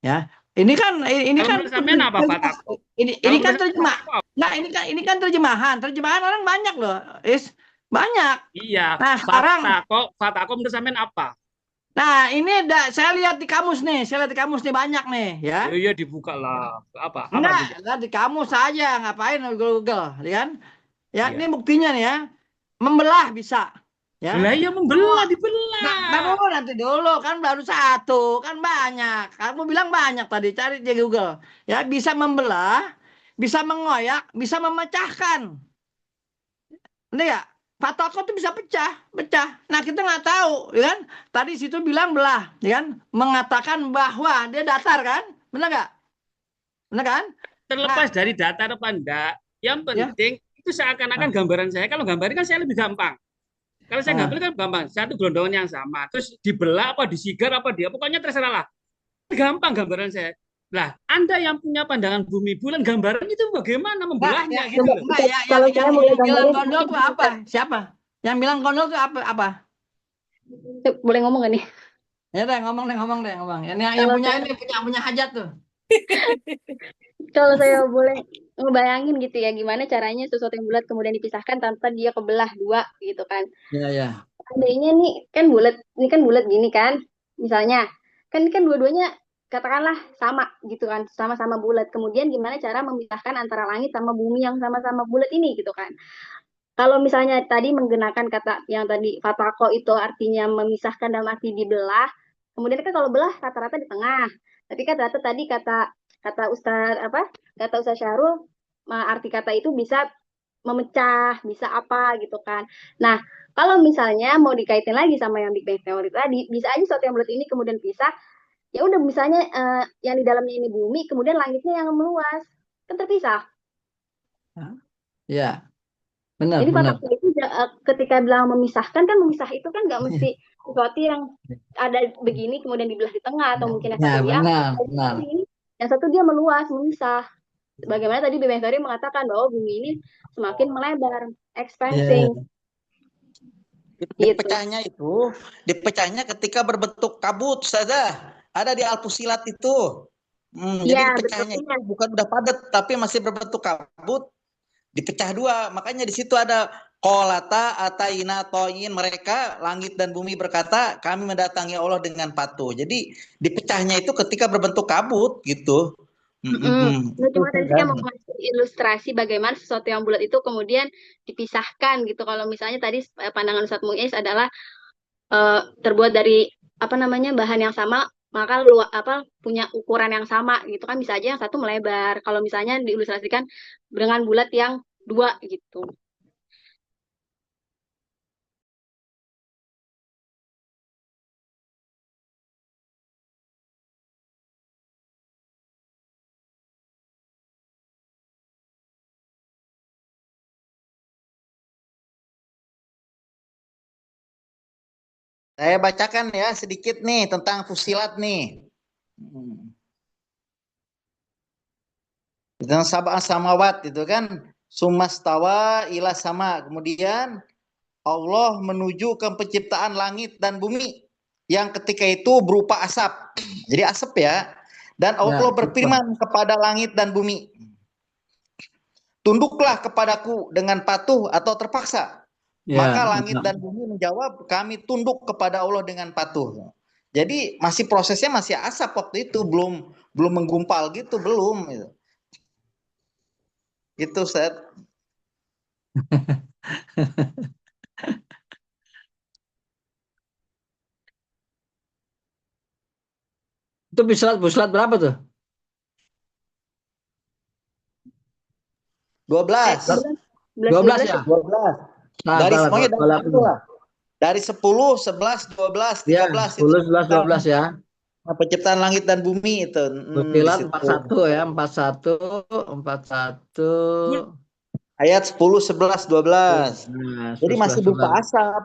Ya. Ini kan apa fatako? Ini kan terjemah. Nah, ini kan terjemahan. Terjemahan orang banyak loh. Banyak. Iya. Nah, sekarang fatako menurut sampean apa? Nah, ini saya lihat di kamus nih. Saya lihat di kamus nih banyak nih, ya. Iya, dibuka lah. Apa? Enggak, lihat di kamus saja. Ngapain Google, ya kan? Ya, ini buktinya nih ya. Membelah bisa. Ya. Lah ya membelah, dibelah. Nanti dulu kan baru satu, kan banyak. Kamu bilang banyak tadi, cari di Google. Ya, bisa membelah, bisa mengoyak, bisa memecahkan. Ini ya, fatako itu bisa pecah. Nah, kita nggak tahu, ya kan? Tadi situ bilang belah, ya kan? Mengatakan bahwa dia datar kan? Benar nggak? Benar kan? Terlepas dari datar apa enggak, yang penting itu seakan-akan gambaran saya. Kalau gambarnya kan saya lebih gampang. Kalau saya gambar kan gampang, satu gelondongan yang sama, terus dibelah apa disigar apa dia, pokoknya terserah lah. Gampang gambaran saya. Lah, Anda yang punya pandangan bumi bulan gambaran itu bagaimana membelahnya gitu loh. Yang bilang kondol itu apa? Siapa? Yang bilang kondol itu apa? Boleh ngomong gak nih? Ya deh, ngomong deh. Yang punya hajat tuh. Kalau saya boleh ngebayangin gitu ya, gimana caranya sesuatu yang bulat kemudian dipisahkan tanpa dia kebelah dua gitu kan. Iya. Seandainya nih kan bulat, ini kan bulat gini kan. Misalnya, kan dua-duanya katakanlah sama gitu kan, sama-sama bulat. Kemudian gimana cara memisahkan antara langit sama bumi yang sama-sama bulat ini gitu kan. Kalau misalnya tadi menggunakan kata yang tadi fatako itu artinya memisahkan dalam arti dibelah. Kemudian kan kalau belah rata-rata di tengah. Tapi kan rata tadi kata Ustaz Syahrul, arti kata itu bisa memecah, bisa apa gitu kan. Nah, kalau misalnya mau dikaitin lagi sama yang Big Bang Theory tadi, bisa aja sesuatu yang bulat ini kemudian pisah. Ya udah misalnya yang di dalamnya ini bumi, kemudian langitnya yang meluas, kan terpisah. Ya, benar. Jadi fatako itu ketika bilang memisahkan kan memisah itu kan nggak mesti sesuatu yang ada begini kemudian dibelah di tengah atau mungkin yang satu benar. yang satu dia meluas, memisah. bagaimana tadi Bang Ferry mengatakan bahwa bumi ini semakin melebar, Iya. expanding gitu. Dipecahnya ketika berbentuk kabut saja. Ada di Al-Fusilat itu. Jadi Iya, dipecahnya betul. itu bukan udah padat tapi masih berbentuk kabut, dipecah dua. Makanya di situ ada kolata ataina toyin, mereka langit dan bumi berkata kami mendatangi Allah dengan patuh. Jadi dipecahnya itu ketika berbentuk kabut gitu. Nah, Itu cuma tadi saya mau kan. kasih ilustrasi bagaimana sesuatu yang bulat itu kemudian dipisahkan gitu. Kalau misalnya tadi pandangan Ustadz Muiz adalah terbuat dari apa namanya bahan yang sama, maka punya ukuran yang sama gitu kan, bisa aja yang satu melebar. Kalau misalnya diilustrasikan dengan bulat yang dua gitu. Saya bacakan ya sedikit nih tentang Fusilat nih. Tentang sab'a samawat itu kan, sumastawa ila sama. Kemudian Allah menuju ke penciptaan langit dan bumi yang ketika itu berupa asap. Jadi asap ya. Dan Allah Ya, berfirman kepada langit dan bumi, tunduklah kepadaku dengan patuh atau terpaksa. Maka ya, langit dan bumi menjawab, kami tunduk kepada Allah dengan patuh. Jadi masih prosesnya masih asap waktu itu, belum menggumpal gitu, belum. Itu Ustaz. itu Fusilat berapa tuh? 12. 12 ya? 12. Nah, Dari salah, semuanya dari salah. itu lah. Dari 10, 11, 12, Ya, 13 itu 10, 11, 12 ya. penciptaan langit dan bumi itu. Di Fusilat situ. 41 ya, 41, 41. Ayat 10, 11, 12. Nah, Jadi 10, masih 11, berupa 12. asap.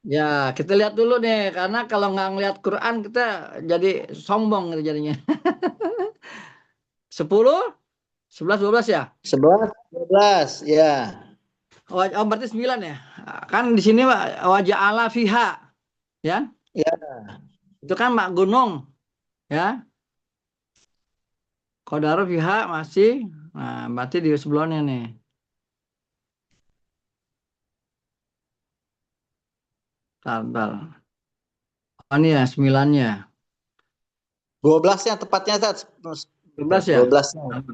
Ya, kita lihat dulu nih, karena kalau nggak ngeliat Quran kita jadi sombong gitu jadinya. 10, 11, 12 ya? 11, 12, ya. Oh, berarti 9 ya? Kan di sini wajah Allah fiha, ya? Ya. Itu kan mak gunung, ya? Qadaru fiha masih, nah berarti di sebelumnya nih. Bentar. Oh ini ya, 9-nya. 12 yang tepatnya Zat. 12 ya? 12-nya.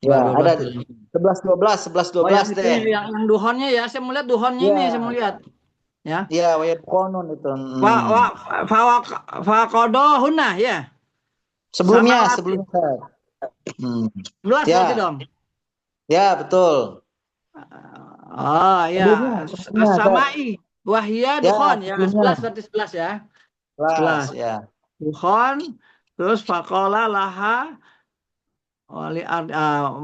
Ya, 12 ada tuh. 11, 12, 11, Oh yang 12 itu deh. yang duhonnya ya, saya mau lihat duhonnya ini, saya mau Ya. lihat. Ya. Ya, wayat konun itu. Faqadohunna ya. Sebelumnya, Samawati. sebelumnya. 11 Ya. berarti dong. Ya, betul. Oh ya, Sebelumnya, samai wahya ya, dukhon ya, sebelumnya. 11 berarti 11 ya. 11, 11 ya. dukhon, terus faqala laha wali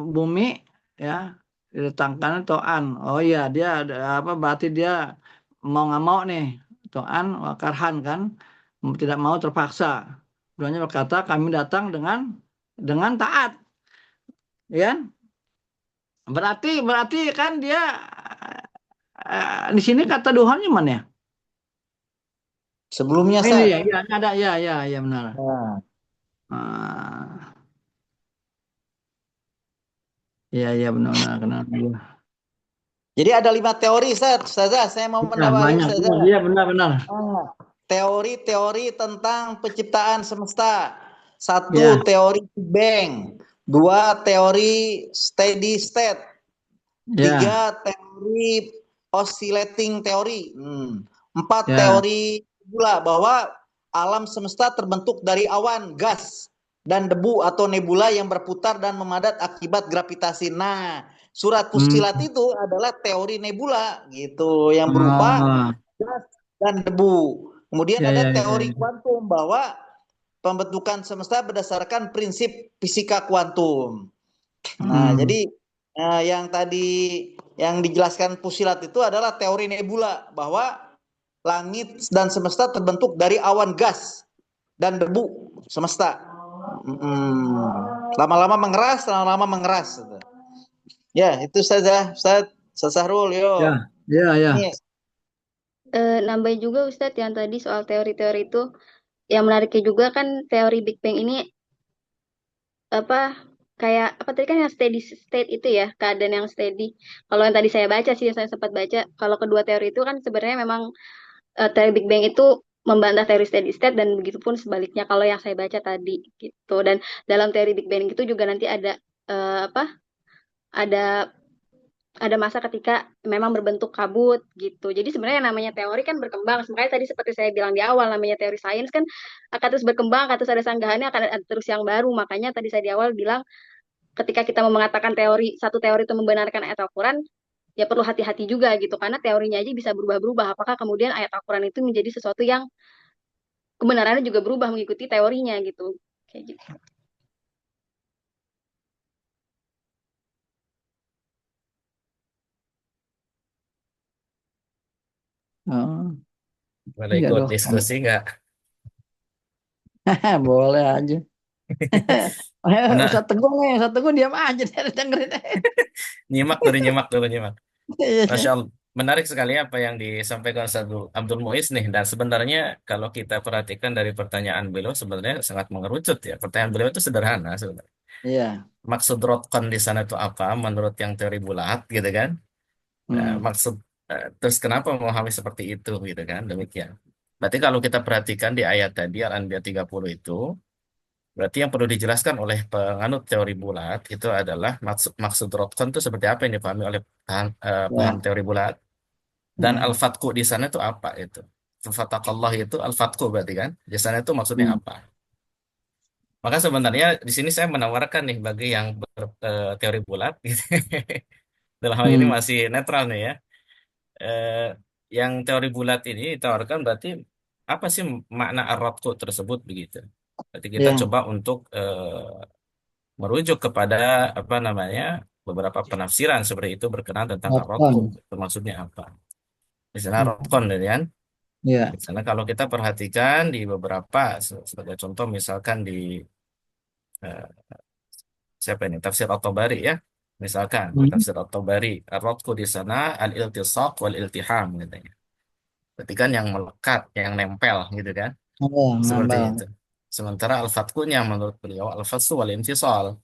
bumi ya didatangkan to'an. Oh iya dia apa berarti dia mau nggak mau nih to'an wakarhan kan, tidak mau terpaksa. Keduanya berkata kami datang dengan taat, ya. Berarti kan dia di sini kata duhonnya mana ya? Sebelumnya, Ini Sat. ya, ya ada ya benar. Nah, Ah, ya benar kenal. jadi ada 5 teori, Sat. Ustazah, saya mau Ya, menambahin, banyak. Ustazah. Iya benar. Teori-teori tentang penciptaan semesta. 1, Ya. teori Big Bang. 2, teori steady state. 3, teori oscillating teori. 4, teori nebula, bahwa alam semesta terbentuk dari awan, gas, dan debu atau nebula yang berputar dan memadat akibat gravitasi. Nah, surat Fusilat itu adalah teori nebula gitu, yang berupa gas dan debu. Kemudian ada teori kuantum, bahwa pembentukan semesta berdasarkan prinsip fisika kuantum. Nah, jadi yang tadi yang dijelaskan Fusilat itu adalah teori nebula, bahwa langit dan semesta terbentuk dari awan gas dan debu semesta. Lama-lama mengeras, lama-lama mengeras. Ya, itu saja, Ustaz. Ustaz Sahrul, yo. Ya. Ini Nambahin juga Ustadz yang tadi soal teori-teori itu, yang menariknya juga kan teori Big Bang ini apa kayak apa tadi kan yang steady state itu ya, keadaan yang steady. Kalau yang tadi saya baca sih, saya sempat baca kalau kedua teori itu kan sebenarnya memang teori Big Bang itu membantah teori steady state dan begitu pun sebaliknya kalau yang saya baca tadi gitu. Dan dalam teori Big Bang itu juga nanti ada apa? Ada masa ketika memang berbentuk kabut gitu. Jadi sebenarnya yang namanya teori kan berkembang. Makanya tadi seperti saya bilang di awal, namanya teori sains kan akan terus berkembang, akan terus ada sanggahannya, akan ada terus yang baru. Makanya tadi saya di awal bilang ketika kita mau mengatakan satu teori itu membenarkan ayat Al-Quran, ya perlu hati-hati juga gitu. Karena teorinya aja bisa berubah-berubah. Apakah kemudian ayat Al-Quran itu menjadi sesuatu yang kebenarannya juga berubah mengikuti teorinya gitu. Kayak gitu. Oh, Boleh iya ikut dong. diskusi nggak? Boleh aja. Benar, Ustaz Teguh diam aja dari dengerin. nyimak dulu nyimak. Masya Allah, menarik sekali apa yang disampaikan Ustaz Abdul Muiz nih. Dan sebenarnya kalau kita perhatikan dari pertanyaan beliau sebenarnya sangat mengerucut ya. Pertanyaan beliau itu sederhana sebenarnya. Iya. Maksud rotqon di sana itu apa menurut yang teori bulat gitu kan? Nah, maksud terus kenapa memahami seperti itu gitu kan? Demikian. Berarti kalau kita perhatikan di ayat tadi Al-Anbiya 30 itu, berarti yang perlu dijelaskan oleh penganut teori bulat itu adalah maksud rotqon itu seperti apa yang dipahami oleh paham Ya. teori bulat. Dan al-fatku di sana itu apa itu? Fatakallah itu al-fatku berarti kan? Di sana itu maksudnya apa? Maka sebenarnya di sini saya menawarkan nih bagi yang teori bulat gitu. Dalam hal ini masih netral nih ya. Eh, yang teori bulat ini ditawarkan berarti apa sih makna ar-rabtu tersebut begitu. Berarti kita Ya. coba untuk merujuk kepada apa namanya beberapa penafsiran seperti itu berkenaan tentang ar-rabtu. Rotqon. Itu maksudnya apa? Misalnya rotqon kan? Ya. Misalnya kalau kita perhatikan di beberapa sebagai contoh misalkan di eh, siapa ini tafsir At-Tabari ya. Misalkan tafsir At-Tabari ar-rabtu di sana al-iltisaq wal iltiham katanya. Berarti kan yang melekat, yang nempel gitu kan. Oh, Seperti nambah. itu. Sementara al-fatkunya menurut beliau al-fatsu wal infisal.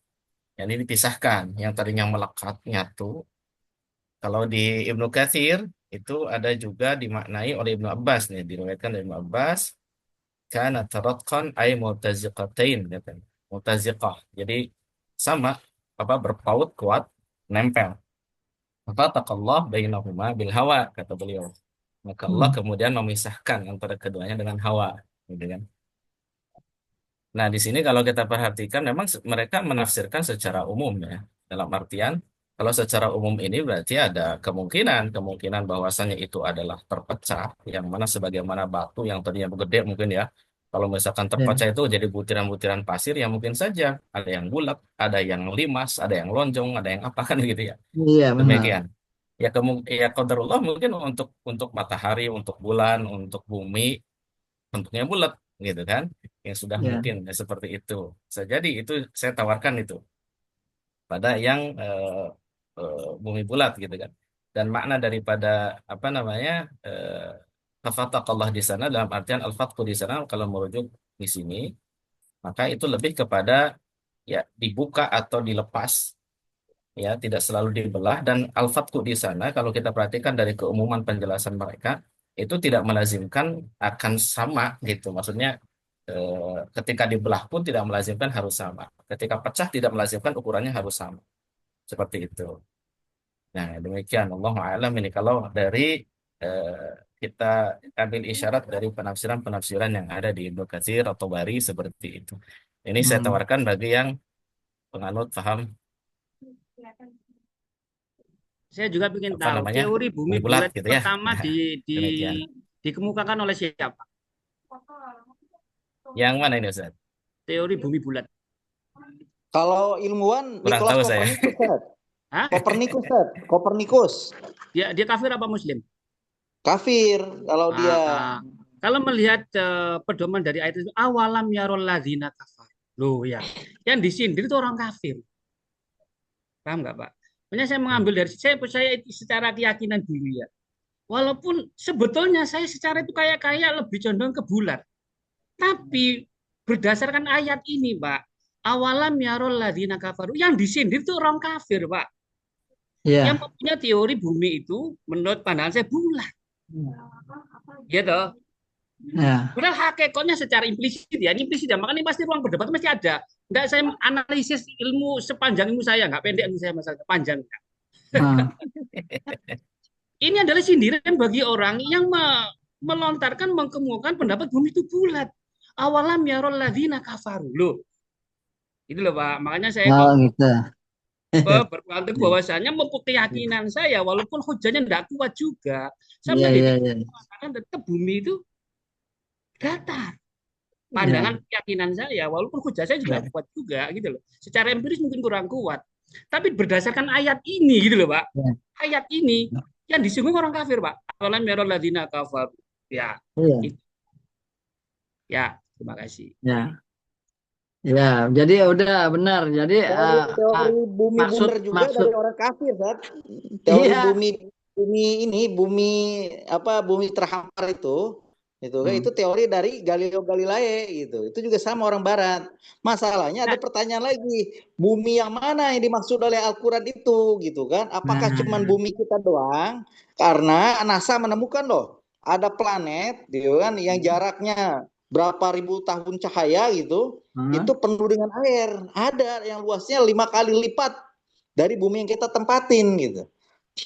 Yang ini dipisahkan. Yang tadinya melekat nyatu. Kalau di Ibnu Katsir itu ada juga dimaknai oleh Ibnu Abbas nih, diriwayatkan dari Ibnu Abbas kana taratqan ay mutaziqatain katanya. Mutaziqah. Jadi sama apa berpaut kuat nempel. Fataqallah bainahuma bil hawa kata beliau. Maka Allah kemudian memisahkan antara keduanya dengan hawa, gitu kan. Nah, di sini kalau kita perhatikan memang mereka menafsirkan secara umum ya. Dalam artian kalau secara umum ini berarti ada kemungkinan bahwasannya itu adalah terpecah yang mana sebagaimana batu yang tadinya gede mungkin ya. Kalau misalkan Ya. terpecah itu jadi butiran-butiran pasir yang mungkin saja ada yang bulat, ada yang limas, ada yang lonjong, ada yang apa kan gitu ya. Iya, benar. Demikian. Ya qadarullah mungkin untuk matahari, untuk bulan, untuk bumi bentuknya bulat gitu kan yang sudah Ya. mungkin ya, seperti itu. Bisa jadi itu saya tawarkan itu pada yang bumi bulat gitu kan. Dan makna daripada apa namanya tafataqallah di sana dalam artian al-fatqu di sana kalau merujuk di sini maka itu lebih kepada ya dibuka atau dilepas ya tidak selalu dibelah dan al-fatku di sana kalau kita perhatikan dari keumuman penjelasan mereka itu tidak melazimkan akan sama gitu maksudnya ketika dibelah pun tidak melazimkan harus sama ketika pecah tidak melazimkan ukurannya harus sama seperti itu. Nah demikian Allah a'lam ini kalau dari eh, kita ambil isyarat dari penafsiran-penafsiran yang ada di Ibnu Katsir atau Bari seperti itu. Ini saya tawarkan bagi yang penganut paham Saya juga ingin apa tahu namanya teori bumi bumi bulat bulat gitu ya. pertama Nah, demikian. dikemukakan oleh siapa? Yang mana ini Ustaz? Teori bumi bulat. kalau ilmuwan Kurang Nikolaus tahu saya. Kopernikus, Ustaz. Hah? Kopernikus, Ustaz. Kopernikus. Dia kafir apa muslim? Kafir kalau dia. Kalau melihat pedoman dari ayat itu awalam yarol ladzina kafar. Loh ya, yang disindir itu orang kafir. Paham nggak Pak? Makanya saya mengambil dari saya percaya itu secara keyakinan diri ya. Walaupun sebetulnya saya secara itu kayak lebih condong ke bulat. Tapi berdasarkan ayat ini, Pak, awalam yarol ladina kafaru, yang disindir itu orang kafir, Pak. Yang Ya. mempunyai teori bumi itu menurut pandangan saya bulat. Gitu. Ya. Padahal hakikatnya secara implisit ya, ini implisit ya, makanya pasti ruang berdebat masih ada. Enggak saya analisis ilmu sepanjang ilmu saya, enggak pendek ilmu saya masalah panjang. Ah. Ini adalah sindiran bagi orang yang melontarkan, mengemukakan pendapat bumi itu bulat. Awalam yarol ladzina kafaru. Loh, itu loh Pak. Makanya saya Oh kok gitu. berpegang teguh bahwasanya keyakinan saya, walaupun hujannya tidak kuat juga, saya Iya, iya, iya. mengatakan tetap bumi itu datar. Iya. Pandangan keyakinan saya, walaupun hujah saya juga kuat juga, gitu loh. Secara empiris mungkin kurang kuat. Tapi berdasarkan ayat ini, gitu loh Pak. Ya. Ayat ini yang disinggung orang kafir, Pak. Awalam yarol ladzina kafaru. Ya. Iya. Itu. Ya, terima kasih. Ya. Ya, jadi udah benar. Jadi Teori bumi maksud bundar juga maksud dari orang kafir, Sat. Teori iya. bumi terhampar itu kan itu teori dari Galileo Galilei gitu. Itu juga sama orang barat. Masalahnya ada pertanyaan lagi, bumi yang mana yang dimaksud oleh Al-Qur'an itu gitu kan? Apakah cuman bumi kita doang? Karena NASA menemukan loh, ada planet gitu kan yang jaraknya berapa ribu tahun cahaya gitu, itu penuh dengan air. Ada yang luasnya 5 kali lipat dari bumi yang kita tempatin gitu.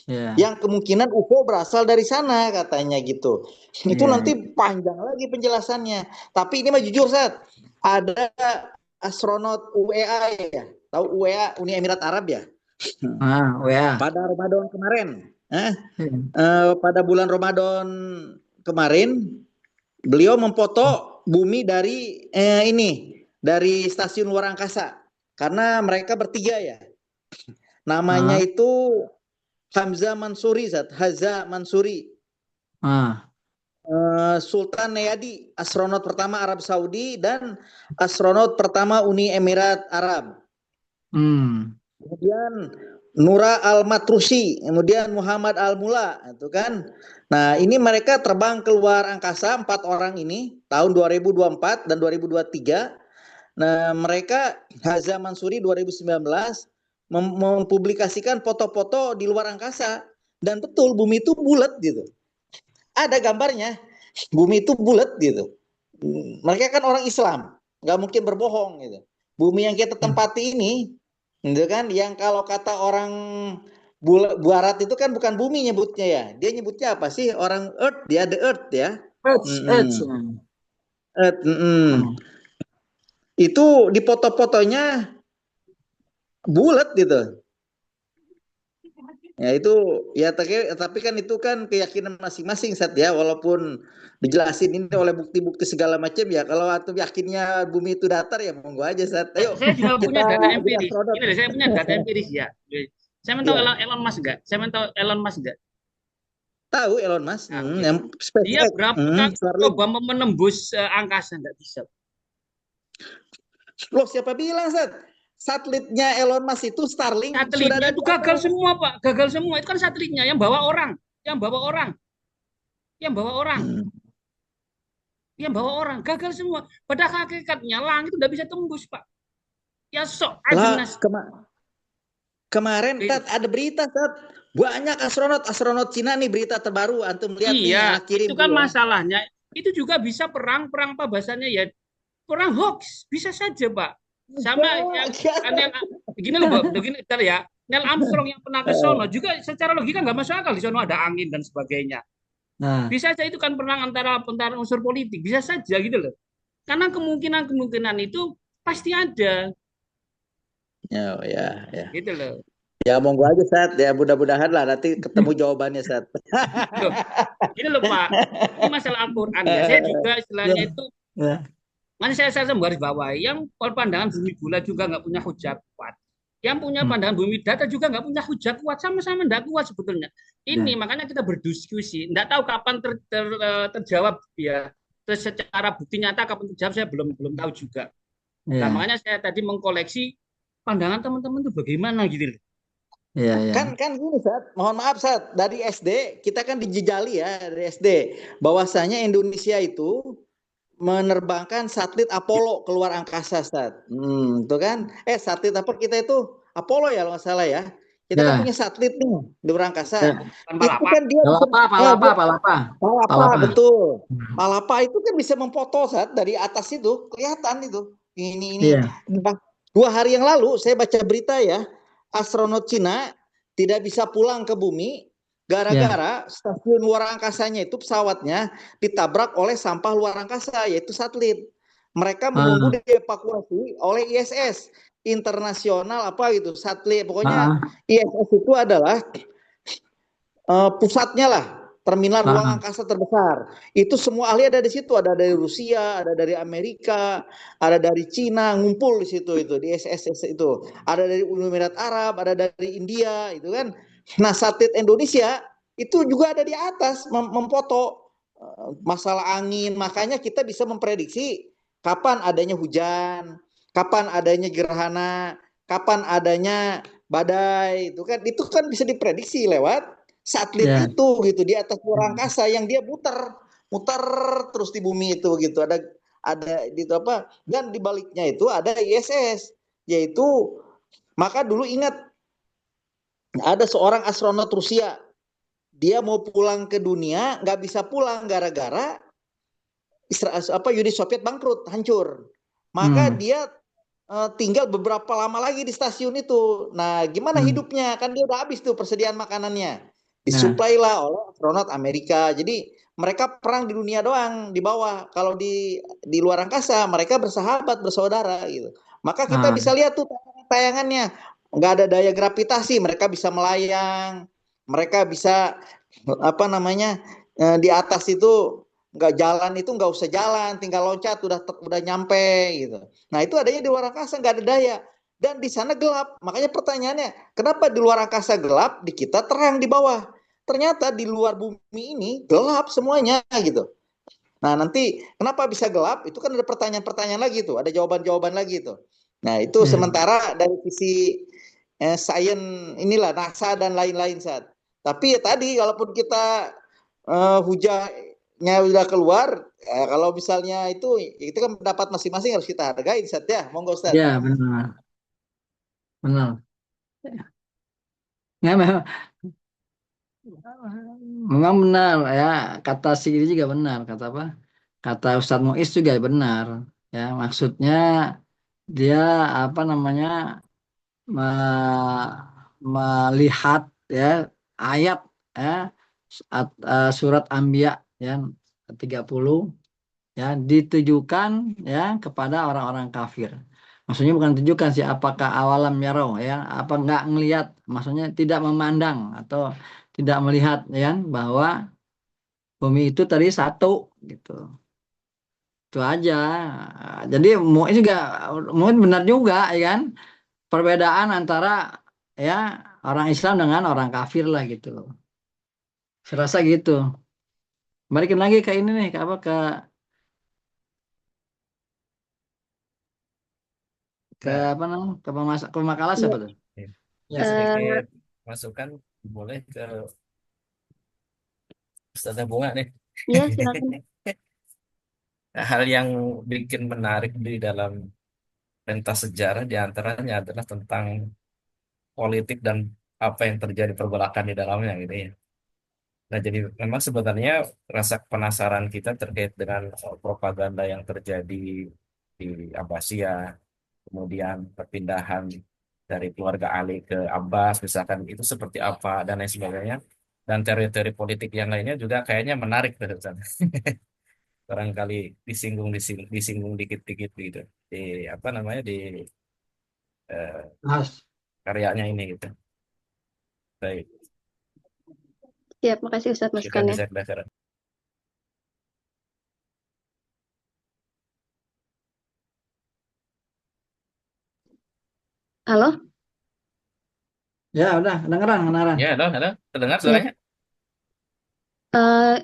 Yeah. Yang kemungkinan UFO berasal dari sana katanya gitu. Itu nanti panjang lagi penjelasannya. Tapi ini mah jujur Sat, ada astronot UEA ya. Tahu UEA, Uni Emirat Arab ya? UEA. Pada Ramadan kemarin. Pada bulan Ramadan kemarin beliau memfoto bumi dari dari stasiun luar angkasa. Karena mereka bertiga ya. Namanya itu Hamzah Mansuri, Haza Mansuri. Sultan Neyadi, astronot pertama Arab Saudi dan astronot pertama Uni Emirat Arab. Kemudian Nura Al-Matrusi, kemudian Muhammad Al-Mula, itu kan. Nah, ini mereka terbang keluar angkasa 4 orang ini tahun 2024 dan 2023. Nah, mereka Haza Mansuri 2019 mempublikasikan foto-foto di luar angkasa dan betul bumi itu bulat gitu. Ada gambarnya, bumi itu bulat gitu. Mereka kan orang Islam, nggak mungkin berbohong gitu. Bumi yang kita tempati ini, gitu kan, yang kalau kata orang Barat itu kan bukan bumi nyebutnya ya, dia nyebutnya apa sih? Orang Earth, dia the Earth ya. Earth. Itu di foto-fotonya bulat gitu. Ya itu ya tapi kan itu kan keyakinan masing-masing Sat ya, walaupun dijelasin ini oleh bukti-bukti segala macam ya. Kalau atau yakinnya bumi itu datar ya monggo aja Sat. Ayo. Saya juga punya data empiris. Ini saya punya data empiris ya. Saya mau tahu Elon Musk enggak? Saya mau tahu Elon Musk enggak? Tahu Elon Musk. Yang dia berapa kali coba menembus angkasa enggak bisa. Loh siapa bilang Sat? Satelitnya Elon Musk itu Starlink satelitnya itu gagal semua Pak, gagal semua. Itu kan satelitnya yang bawa orang, gagal semua. Pada hakikatnya langit itu tidak bisa tembus Pak. Ya sok aja kemarin Tat, ada berita Tat, banyak astronot Cina nih, berita terbaru antum lihat nih. Itu kan masalahnya. Itu juga bisa perang apa bahasanya ya, perang hoax bisa saja Pak. Sama yang begini loh, begini ya. Neil Armstrong yang pernah ke sono juga secara logika nggak masuk akal, di sono ada angin dan sebagainya. Bisa saja itu kan perang antara unsur politik, bisa saja gitu loh. Karena kemungkinan itu pasti ada. Ya. Gitu loh. Ya monggo aja Sat, ya mudah-mudahan lah nanti ketemu jawabannya Sat. Ini loh Pak, ini masalah Al-Quran ya. Saya juga istilahnya itu. Kan saya menggaris bawahi, yang pandangan bumi bulat juga nggak punya hujah kuat. Yang punya pandangan bumi datar juga nggak punya hujah kuat, sama-sama nggak kuat sebetulnya. Ini makanya kita berdiskusi. Nggak tahu kapan terjawab ya. Terus secara bukti nyata kapan terjawab saya belum tahu juga. Nah, Iya, makanya saya tadi mengkoleksi pandangan teman-teman itu bagaimana gitu loh. iya, iya. Kan gini Sat, mohon maaf Sat, dari SD kita kan dijejali ya dari SD bahwasanya Indonesia itu menerbangkan satelit Apollo keluar angkasa Sat. Itu kan. Satelit apa kita itu? Apollo ya kalau nggak salah ya. Kita kan Ya, punya satelit nih di luar angkasa. ya. Itu Tanpa kan dia bisa Palapa, palapa, dia palapa, palapa palapa. betul. Palapa itu kan bisa memfoto Sat dari atas itu kelihatan itu. Ini. Iya, Nah, 2 hari yang lalu saya baca berita ya, astronot Cina tidak bisa pulang ke bumi iya. gara-gara stasiun luar angkasanya itu pesawatnya ditabrak oleh sampah luar angkasa yaitu satelit. Mereka menunggu Ah, dievakuasi oleh ISS internasional apa gitu satelit. Pokoknya ah, ISS itu adalah pusatnya lah terminal ah, ruang angkasa terbesar. Itu semua ahli ada di situ, ada dari Rusia, ada dari Amerika, ada dari Cina, ngumpul di situ itu di SSS itu. Ada dari Uni Emirat Arab, ada dari India, itu kan. Nah, satelit Indonesia itu juga ada di atas memfoto masalah angin. Makanya kita bisa memprediksi kapan adanya hujan, kapan adanya gerhana, kapan adanya badai. Itu kan bisa diprediksi lewat satelit ya. itu gitu di atas luar angkasa yang dia muter terus di bumi itu gitu ada gitu apa dan di baliknya itu ada ISS yaitu maka dulu ingat ada seorang astronot Rusia dia mau pulang ke dunia nggak bisa pulang gara-gara Uni Soviet bangkrut hancur maka Hmm. dia tinggal beberapa lama lagi di stasiun itu. Nah, gimana Hmm. hidupnya? Kan dia udah habis tuh persediaan makanannya. Nah, Disuplai lah oleh astronot Amerika. Jadi mereka perang di dunia doang di bawah. Kalau di luar angkasa mereka bersahabat, bersaudara gitu. Maka kita ah, bisa lihat tuh tayangannya. Nggak ada daya gravitasi, mereka bisa melayang. Mereka bisa apa namanya di atas itu nggak jalan itu nggak usah jalan, tinggal loncat udah nyampe gitu. Nah itu adanya di luar angkasa nggak ada daya dan di sana gelap. Makanya pertanyaannya, kenapa di luar angkasa gelap, di kita terang di bawah? Ternyata di luar bumi ini gelap semuanya gitu. Nah nanti kenapa bisa gelap? Itu kan ada pertanyaan-pertanyaan lagi tuh, ada jawaban-jawaban lagi tuh. Nah itu ya. sementara dari sisi sains inilah NASA dan lain-lain saat. Tapi ya tadi, kalaupun kita hujannya udah keluar, kalau misalnya itu kan pendapat masing-masing harus kita hargai, Ustaz ya. Monggo Ustaz. Ya, benar, benar. Ya, memang benar ya kata si ini juga benar kata apa? Kata Ustadz Muiz juga benar. Ya, maksudnya dia apa namanya melihat ya ayat ya surat Anbiya ya 30 ya ditujukan ya kepada orang-orang kafir. Maksudnya bukan ditujukan sih apakah awalam yarau ya apa enggak ngelihat maksudnya tidak memandang atau tidak melihat ya bahwa bumi itu tadi satu gitu. Itu aja. Jadi mungkin juga mungkin benar juga ya kan perbedaan antara ya orang Islam dengan orang kafir lah gitu. Saya rasa gitu. Balikin lagi ke ini nih ke apa ke Nah, apa namanya ke makalah Iya. siapa tuh? ya, Ya. Eh, sedikit masukan boleh ke Ustazah Bunga nih. iya, silakan. Hal yang bikin menarik di dalam pentas sejarah diantaranya adalah tentang politik dan apa yang terjadi pergolakan di dalamnya gitu ya. Nah, jadi memang sebenarnya rasa penasaran kita terkait dengan propaganda yang terjadi di Abbasiyah, kemudian perpindahan dari keluarga Ali ke Abbas, misalkan itu seperti apa dan lain sebagainya. Dan teori-teori politik yang lainnya juga kayaknya menarik tuh, Ustaz. Barangkali disinggung dikit-dikit gitu. Di apa namanya di eh, Mas. karyanya ini gitu. Baik, Siap, makasih Ustadz kita masukannya. bisa belajar. Halo? Ya udah kedengeran kedengeran. Ya, halo, terdengar Ya. suaranya?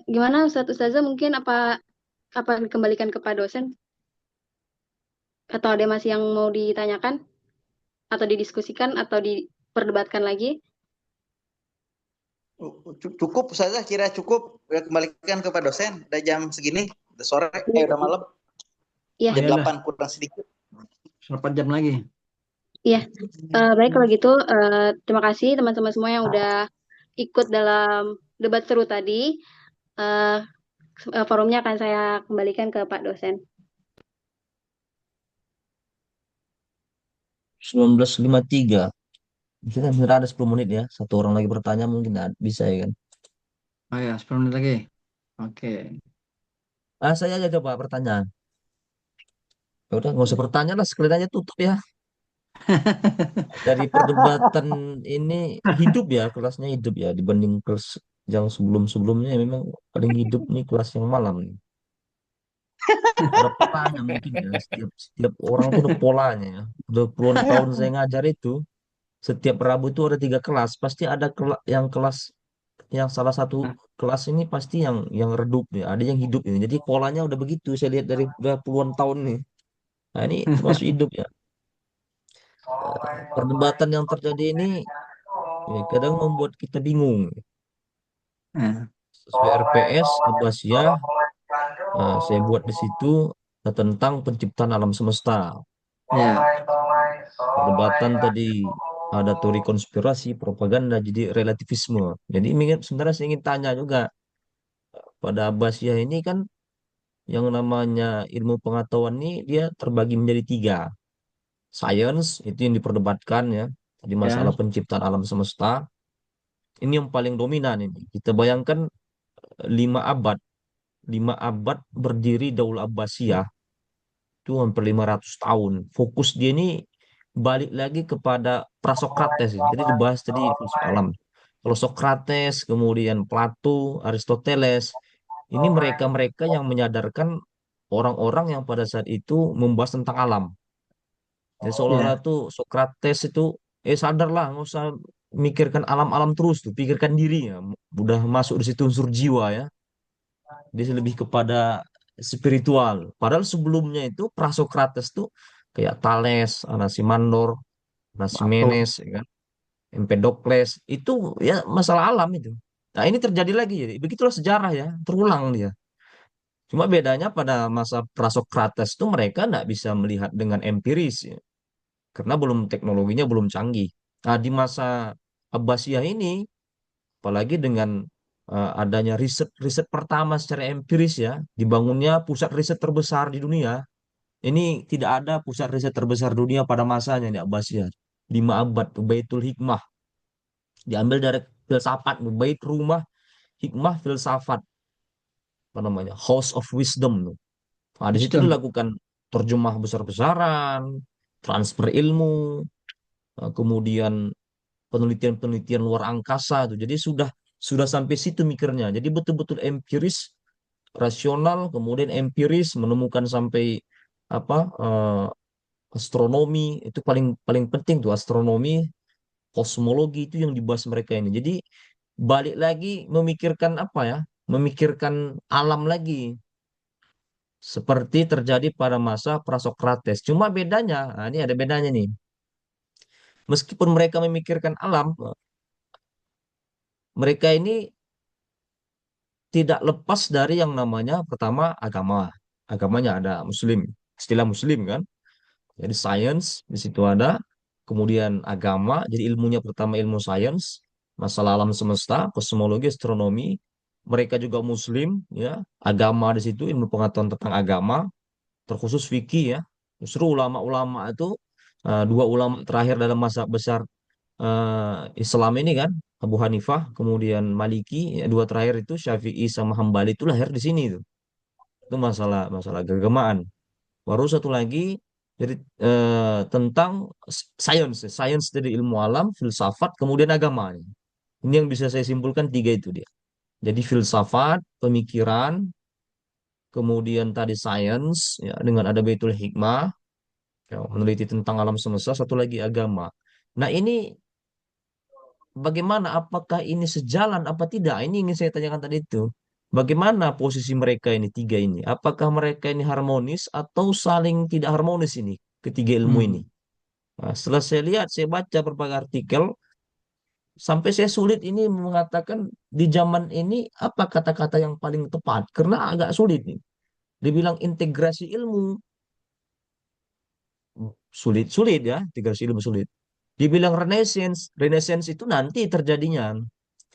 Gimana Ustadz Ustazah mungkin apa dikembalikan kepada dosen? Atau ada masih yang mau ditanyakan atau didiskusikan atau diperdebatkan lagi? Cukup saja, kira cukup. Ya, kembalikan kepada dosen. Udah jam segini, udah sore, udah malam. Iya. Jam Iyalah, 8 kurang sedikit. 8 jam lagi. Iya. Baik kalau gitu, terima kasih teman-teman semua yang udah ikut dalam debat seru tadi. Eh, Forumnya akan saya kembalikan ke Pak dosen. 19.53. Bisa kan sebenarnya ada 10 menit ya. Satu orang lagi bertanya mungkin bisa ya kan. Oh ya, 10 menit lagi. Oke. Saya aja coba pertanyaan. Ya udah nggak usah bertanya lah, sekalian aja tutup ya. Dari perdebatan ini hidup ya, kelasnya hidup ya dibanding kelas yang sebelum-sebelumnya, memang paling hidup nih kelas yang malam nih. Ada polanya mungkin ya. Setiap setiap orang tuh ada polanya ya. Udah puluhan tahun saya ngajar itu, setiap Rabu itu ada 3 kelas. Pasti ada yang kelas yang salah satu kelas ini pasti yang redup ya. Ada yang hidup ya. Jadi polanya udah begitu. Saya lihat dari udah puluhan tahun nih. Nah ini termasuk hidup ya. Perdebatan yang terjadi ini ya, kadang membuat kita bingung. Nah, Sesuai RPS, Abbasiyah, saya buat di situ tentang penciptaan alam semesta. ya. Perdebatan tadi ada teori konspirasi, propaganda, jadi relativisme. Jadi sebenarnya saya ingin tanya juga pada Abbasiyah ini kan yang namanya ilmu pengetahuan ini dia terbagi menjadi 3. Science itu yang diperdebatkan ya, tadi Ya. masalah penciptaan alam semesta. Ini yang paling dominan ini. Kita bayangkan 5 abad, 5 abad berdiri Daulah Abbasiyah itu hampir 500 tahun. Fokus dia ini balik lagi kepada Prasokrates. Jadi dibahas tadi filsuf alam. Kalau Sokrates, kemudian Plato, Aristoteles, ini mereka-mereka yang menyadarkan orang-orang yang pada saat itu membahas tentang alam. Jadi seolah-olah Ya. tuh Sokrates itu, sadarlah, nggak usah mikirkan alam-alam terus tuh, pikirkan diri ya. Udah masuk di situ unsur jiwa ya. Dia lebih kepada spiritual. Padahal sebelumnya itu Prasokrates tuh kayak Thales, Anaximandor, Plato. Anasimenes, ya kan? Empedokles itu ya masalah alam itu. Nah ini terjadi lagi, jadi begitulah sejarah ya, terulang dia. Cuma bedanya pada masa Prasokrates itu mereka nggak bisa melihat dengan empiris ya, karena belum teknologinya belum canggih. Nah di masa Abbasiyah ini, apalagi dengan adanya riset-riset pertama secara empiris ya, dibangunnya pusat riset terbesar di dunia. Ini tidak ada pusat riset terbesar dunia pada masanya di Abbasiyah. 5 abad tuh Baitul Hikmah diambil dari filsafat, bait rumah hikmah filsafat, apa namanya, House of Wisdom tuh. Nah, di situ Wisdom. dilakukan terjemah besar-besaran, transfer ilmu, kemudian penelitian-penelitian luar angkasa tuh. Jadi sudah sampai situ mikirnya. Jadi betul-betul empiris, rasional, kemudian empiris menemukan sampai apa, astronomi itu paling paling penting tuh, astronomi, kosmologi itu yang dibahas mereka ini. Jadi balik lagi memikirkan apa ya? Memikirkan alam lagi seperti terjadi pada masa Prasokrates. Cuma bedanya, nah ini ada bedanya nih. Meskipun mereka memikirkan alam, mereka ini tidak lepas dari yang namanya pertama agama. Agamanya ada Muslim, istilah Muslim kan. Jadi science di situ ada, kemudian agama. Jadi ilmunya pertama ilmu science, masalah alam semesta, kosmologi, astronomi. Mereka juga Muslim, ya. Agama di situ ilmu pengetahuan tentang agama, terkhusus fikih ya. Justru ulama-ulama itu, 2 ulama terakhir dalam masa besar Islam ini kan, Abu Hanifah, kemudian Maliki, ya, 2 terakhir itu Syafi'i sama Hambali itu lahir di sini itu. Itu masalah masalah keagamaan. Baru satu lagi jadi tentang sains, sains dari ilmu alam, filsafat, kemudian agama. Ini yang bisa saya simpulkan 3 itu dia. Jadi filsafat, pemikiran, kemudian tadi sains, ya, dengan ada Baitul Hikmah, ya, meneliti tentang alam semesta, satu lagi agama. Nah ini bagaimana? Apakah ini sejalan apa tidak? Ini ingin saya tanyakan tadi itu. Bagaimana posisi mereka ini tiga ini? Apakah mereka ini harmonis atau saling tidak harmonis ini ketiga ilmu ini? Hmm. Nah, setelah saya lihat, saya baca berbagai artikel, sampai saya sulit ini mengatakan di zaman ini apa kata-kata yang paling tepat karena agak sulit nih. Dibilang integrasi ilmu sulit, sulit ya, integrasi ilmu sulit. Dibilang Renaissance, Renaissance itu nanti terjadinya.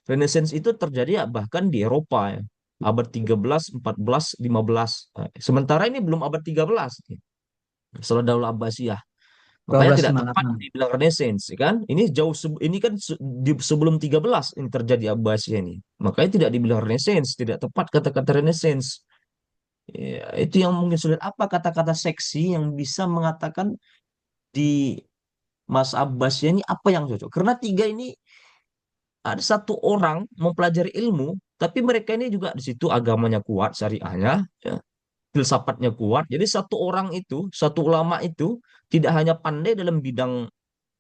Renaissance itu terjadi ya bahkan di Eropa ya. Abad 13, 14, 15. Sementara ini belum abad 13. Setelah Daulah Abbasiyah. Makanya tidak tepat 1258. dibilang Renaissance, ya kan? Ini jauh ini kan sebelum 13 ini terjadi Abbasiyah ini. Makanya tidak dibilang Renaissance, tidak tepat kata-kata Renaissance. Ya, itu yang mungkin sulit. Apa kata-kata seksi yang bisa mengatakan di Mas Abbasiyah ini apa yang cocok? Karena tiga ini ada satu orang mempelajari ilmu, tapi mereka ini juga di situ agamanya kuat, syariahnya, ya, filsafatnya kuat. Jadi satu orang itu, satu ulama itu tidak hanya pandai dalam bidang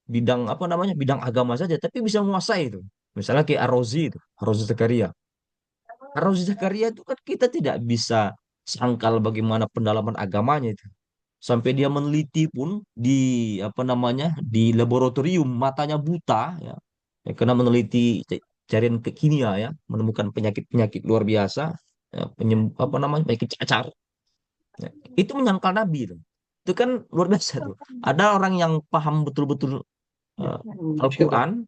bidang apa namanya bidang agama saja, tapi bisa menguasai itu. Misalnya kayak Ar-Razi itu, Ar-Razi Zakaria. Ar-Razi Zakaria itu kan kita tidak bisa sangkal bagaimana pendalaman agamanya itu. Sampai dia meneliti pun di apa namanya di laboratorium matanya buta ya, ya karena meneliti carian ke kimia ya, menemukan penyakit-penyakit luar biasa ya, apa namanya penyakit cacar ya. Itu menyangkal Nabi itu kan luar biasa tuh. Ada orang yang paham betul-betul eh, Al-Quran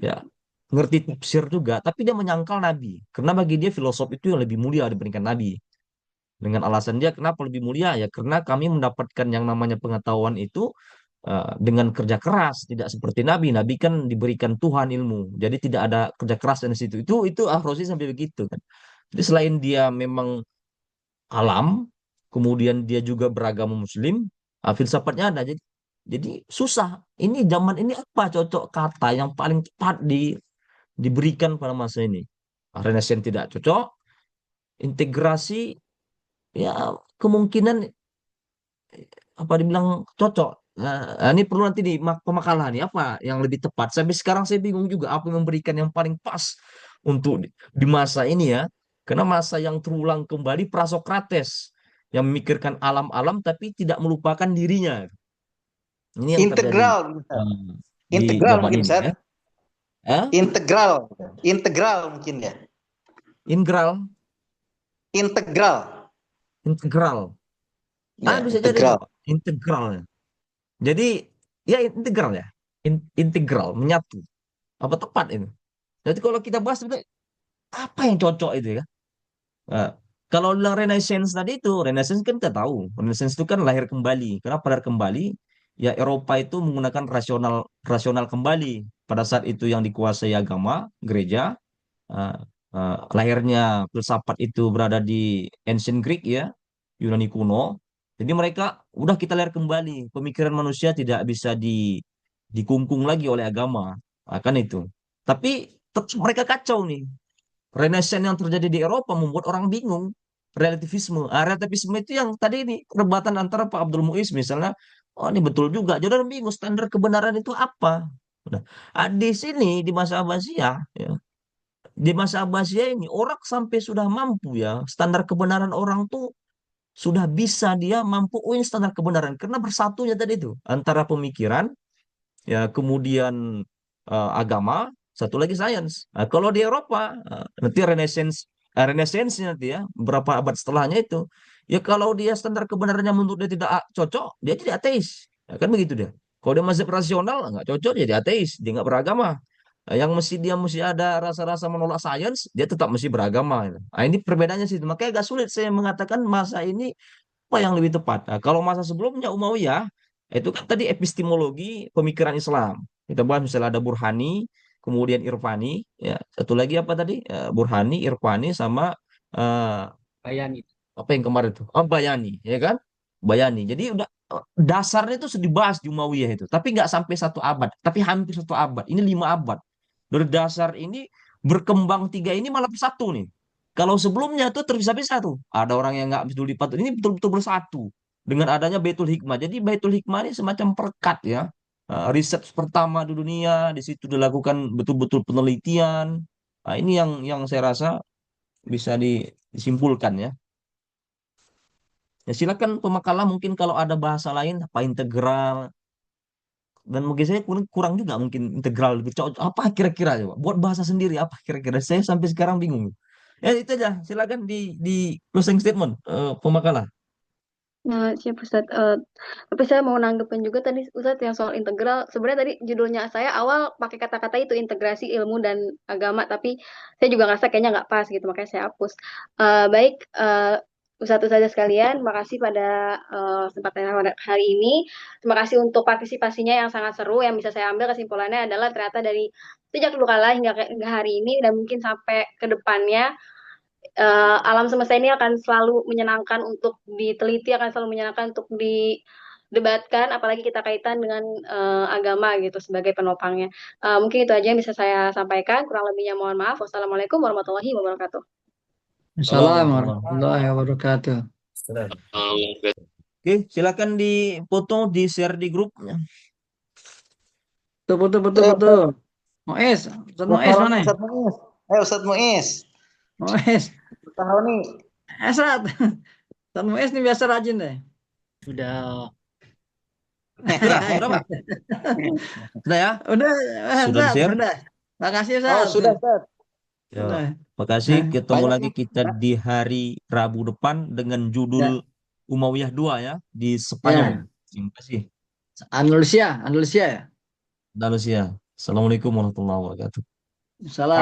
ya, ngerti tafsir juga, tapi dia menyangkal Nabi karena bagi dia filosof itu yang lebih mulia dibandingkan Nabi. Dengan alasan dia kenapa lebih mulia ya karena kami mendapatkan yang namanya pengetahuan itu dengan kerja keras, tidak seperti Nabi. Nabi kan diberikan Tuhan ilmu, jadi tidak ada kerja keras di situ. Itu Ahrozi sampai begitu kan. Jadi selain dia memang alam, kemudian dia juga beragama Muslim, filsafatnya ada. Jadi susah. Ini zaman ini apa cocok kata yang paling tepat diberikan pada masa ini? Renaissance tidak cocok, integrasi ya kemungkinan apa dibilang cocok. Nah, ini perlu nanti di pemakalan nih apa yang lebih tepat. Sampai sekarang saya bingung juga apa yang memberikan yang paling pas untuk di masa ini ya. Karena masa yang terulang kembali Prasokrates yang memikirkan alam-alam tapi tidak melupakan dirinya. Ini yang terjadi Integral, bisa. eh, di Integral zaman mungkin, ini ya. Seth. Eh? Integral. Integral mungkin ya. Integral, Integral. integral. Ya, Bisa jadi integral. Pak, integral. Jadi ya integral ya. Integral menyatu. Apa tepat ini? Jadi kalau kita bahas sebenarnya apa yang cocok itu ya? Nah, kalau bilang Renaissance tadi itu, Renaissance kan kita tahu, Renaissance itu kan lahir kembali. Kenapa lahir kembali? Ya Eropa itu menggunakan rasional rasional kembali. Pada saat itu yang dikuasai agama, gereja, eh, lahirnya filsafat itu berada di ancient Greek ya, Yunani kuno. Jadi mereka udah kita lihat kembali, pemikiran manusia tidak bisa dikungkung lagi oleh agama, akan itu. Tapi tetap mereka kacau nih. Renaissance yang terjadi di Eropa membuat orang bingung. Relativisme. Relativisme itu yang tadi ini perdebatan antara Pak Abdul Muiz misalnya, oh ini betul juga. Jadi orang bingung standar kebenaran itu apa. Nah, di sini di masa Abbasiyah, ya, di masa Abbasiyah ini orang sampai sudah mampu ya standar kebenaran orang tuh sudah bisa dia mampu ini standar kebenaran karena bersatunya tadi itu antara pemikiran ya kemudian agama satu lagi sains. Nah, kalau di Eropa nanti Renaissance nanti ya beberapa abad setelahnya itu ya kalau dia standar kebenarannya menurut dia tidak cocok dia jadi ateis. Ya, kan begitu dia. Kalau dia mazhab rasional nggak cocok jadi ateis, dia nggak beragama. Yang mesti dia mesti ada rasa-rasa menolak sains, dia tetap mesti beragama. Nah, ini perbedaannya sih. Makanya agak sulit saya mengatakan masa ini apa yang lebih tepat. Nah, kalau masa sebelumnya Umayyah, itu kan tadi epistemologi pemikiran Islam. Kita bahas misalnya ada Burhani, kemudian Irfani, ya. Satu lagi apa tadi? Burhani, Irfani, sama eh, Bayani. apa yang kemarin itu? Oh, Bayani, ya kan? Bayani. Jadi udah dasarnya itu sudah dibahas di Umayyah itu, tapi nggak sampai satu abad, tapi hampir satu abad. Ini 5 abad. Dari dasar ini berkembang tiga ini malah bersatu nih. Kalau sebelumnya tuh terpisah-pisah tuh. Ada orang yang nggak betul dipatuhi. Ini betul-betul bersatu dengan adanya Baitul Hikmah. Jadi Baitul Hikmah ini semacam perekat ya. Riset pertama di dunia, di situ dilakukan betul-betul penelitian. Nah, ini yang saya rasa bisa disimpulkan ya. Ya silakan pemakalah mungkin kalau ada bahasa lain apa integral, dan mungkin saya kurang juga mungkin integral lebih cocok apa kira-kira coba buat bahasa sendiri apa kira-kira saya sampai sekarang bingung. Ya itu aja, silakan di closing statement pemakalah. Nah, siap Ustadz. Tapi saya mau nanggepin juga tadi Ustadz yang soal integral. Sebenarnya tadi judulnya saya awal pakai kata-kata itu integrasi ilmu dan agama, tapi saya juga ngerasa kayaknya nggak pas gitu, makanya saya hapus. Baik, Ustadz Ustadzah sekalian, makasih pada kesempatan hari ini. Terima kasih untuk partisipasinya yang sangat seru. Yang bisa saya ambil kesimpulannya adalah ternyata dari sejak dulu kala hingga hari ini dan mungkin sampai ke depannya alam semesta ini akan selalu menyenangkan untuk diteliti, akan selalu menyenangkan untuk didebatkan, apalagi kita kaitan dengan agama gitu sebagai penopangnya. Mungkin itu aja yang bisa saya sampaikan. Kurang lebihnya mohon maaf. Wassalamualaikum warahmatullahi wabarakatuh. Assalamualaikum Waalaikumsalam. warahmatullahi wabarakatuh. Oke, silakan dipoto, di share di grupnya. Betul, betul, betul, betul. Muiz, Ustadz Muiz mana? Ustadz Muiz. Ustadz Muiz. Muiz. Tahu nih. Esrat. Ustadz Muiz nih biasa rajin deh. Sudah. Sudah Pak? Sudah ya? Udah, Sudah Ustadz, di-share? udah. Makasih Oh, Ustadz. sudah, Ustadz. Ya, Udah. makasih. Ketemu Banyak lagi kita di hari Rabu depan dengan Ya, judul Umayyah 2 ya di Spanyol. ya. Terima kasih. Andalusia, Andalusia ya. Andalusia. Assalamualaikum warahmatullahi wabarakatuh. Salam.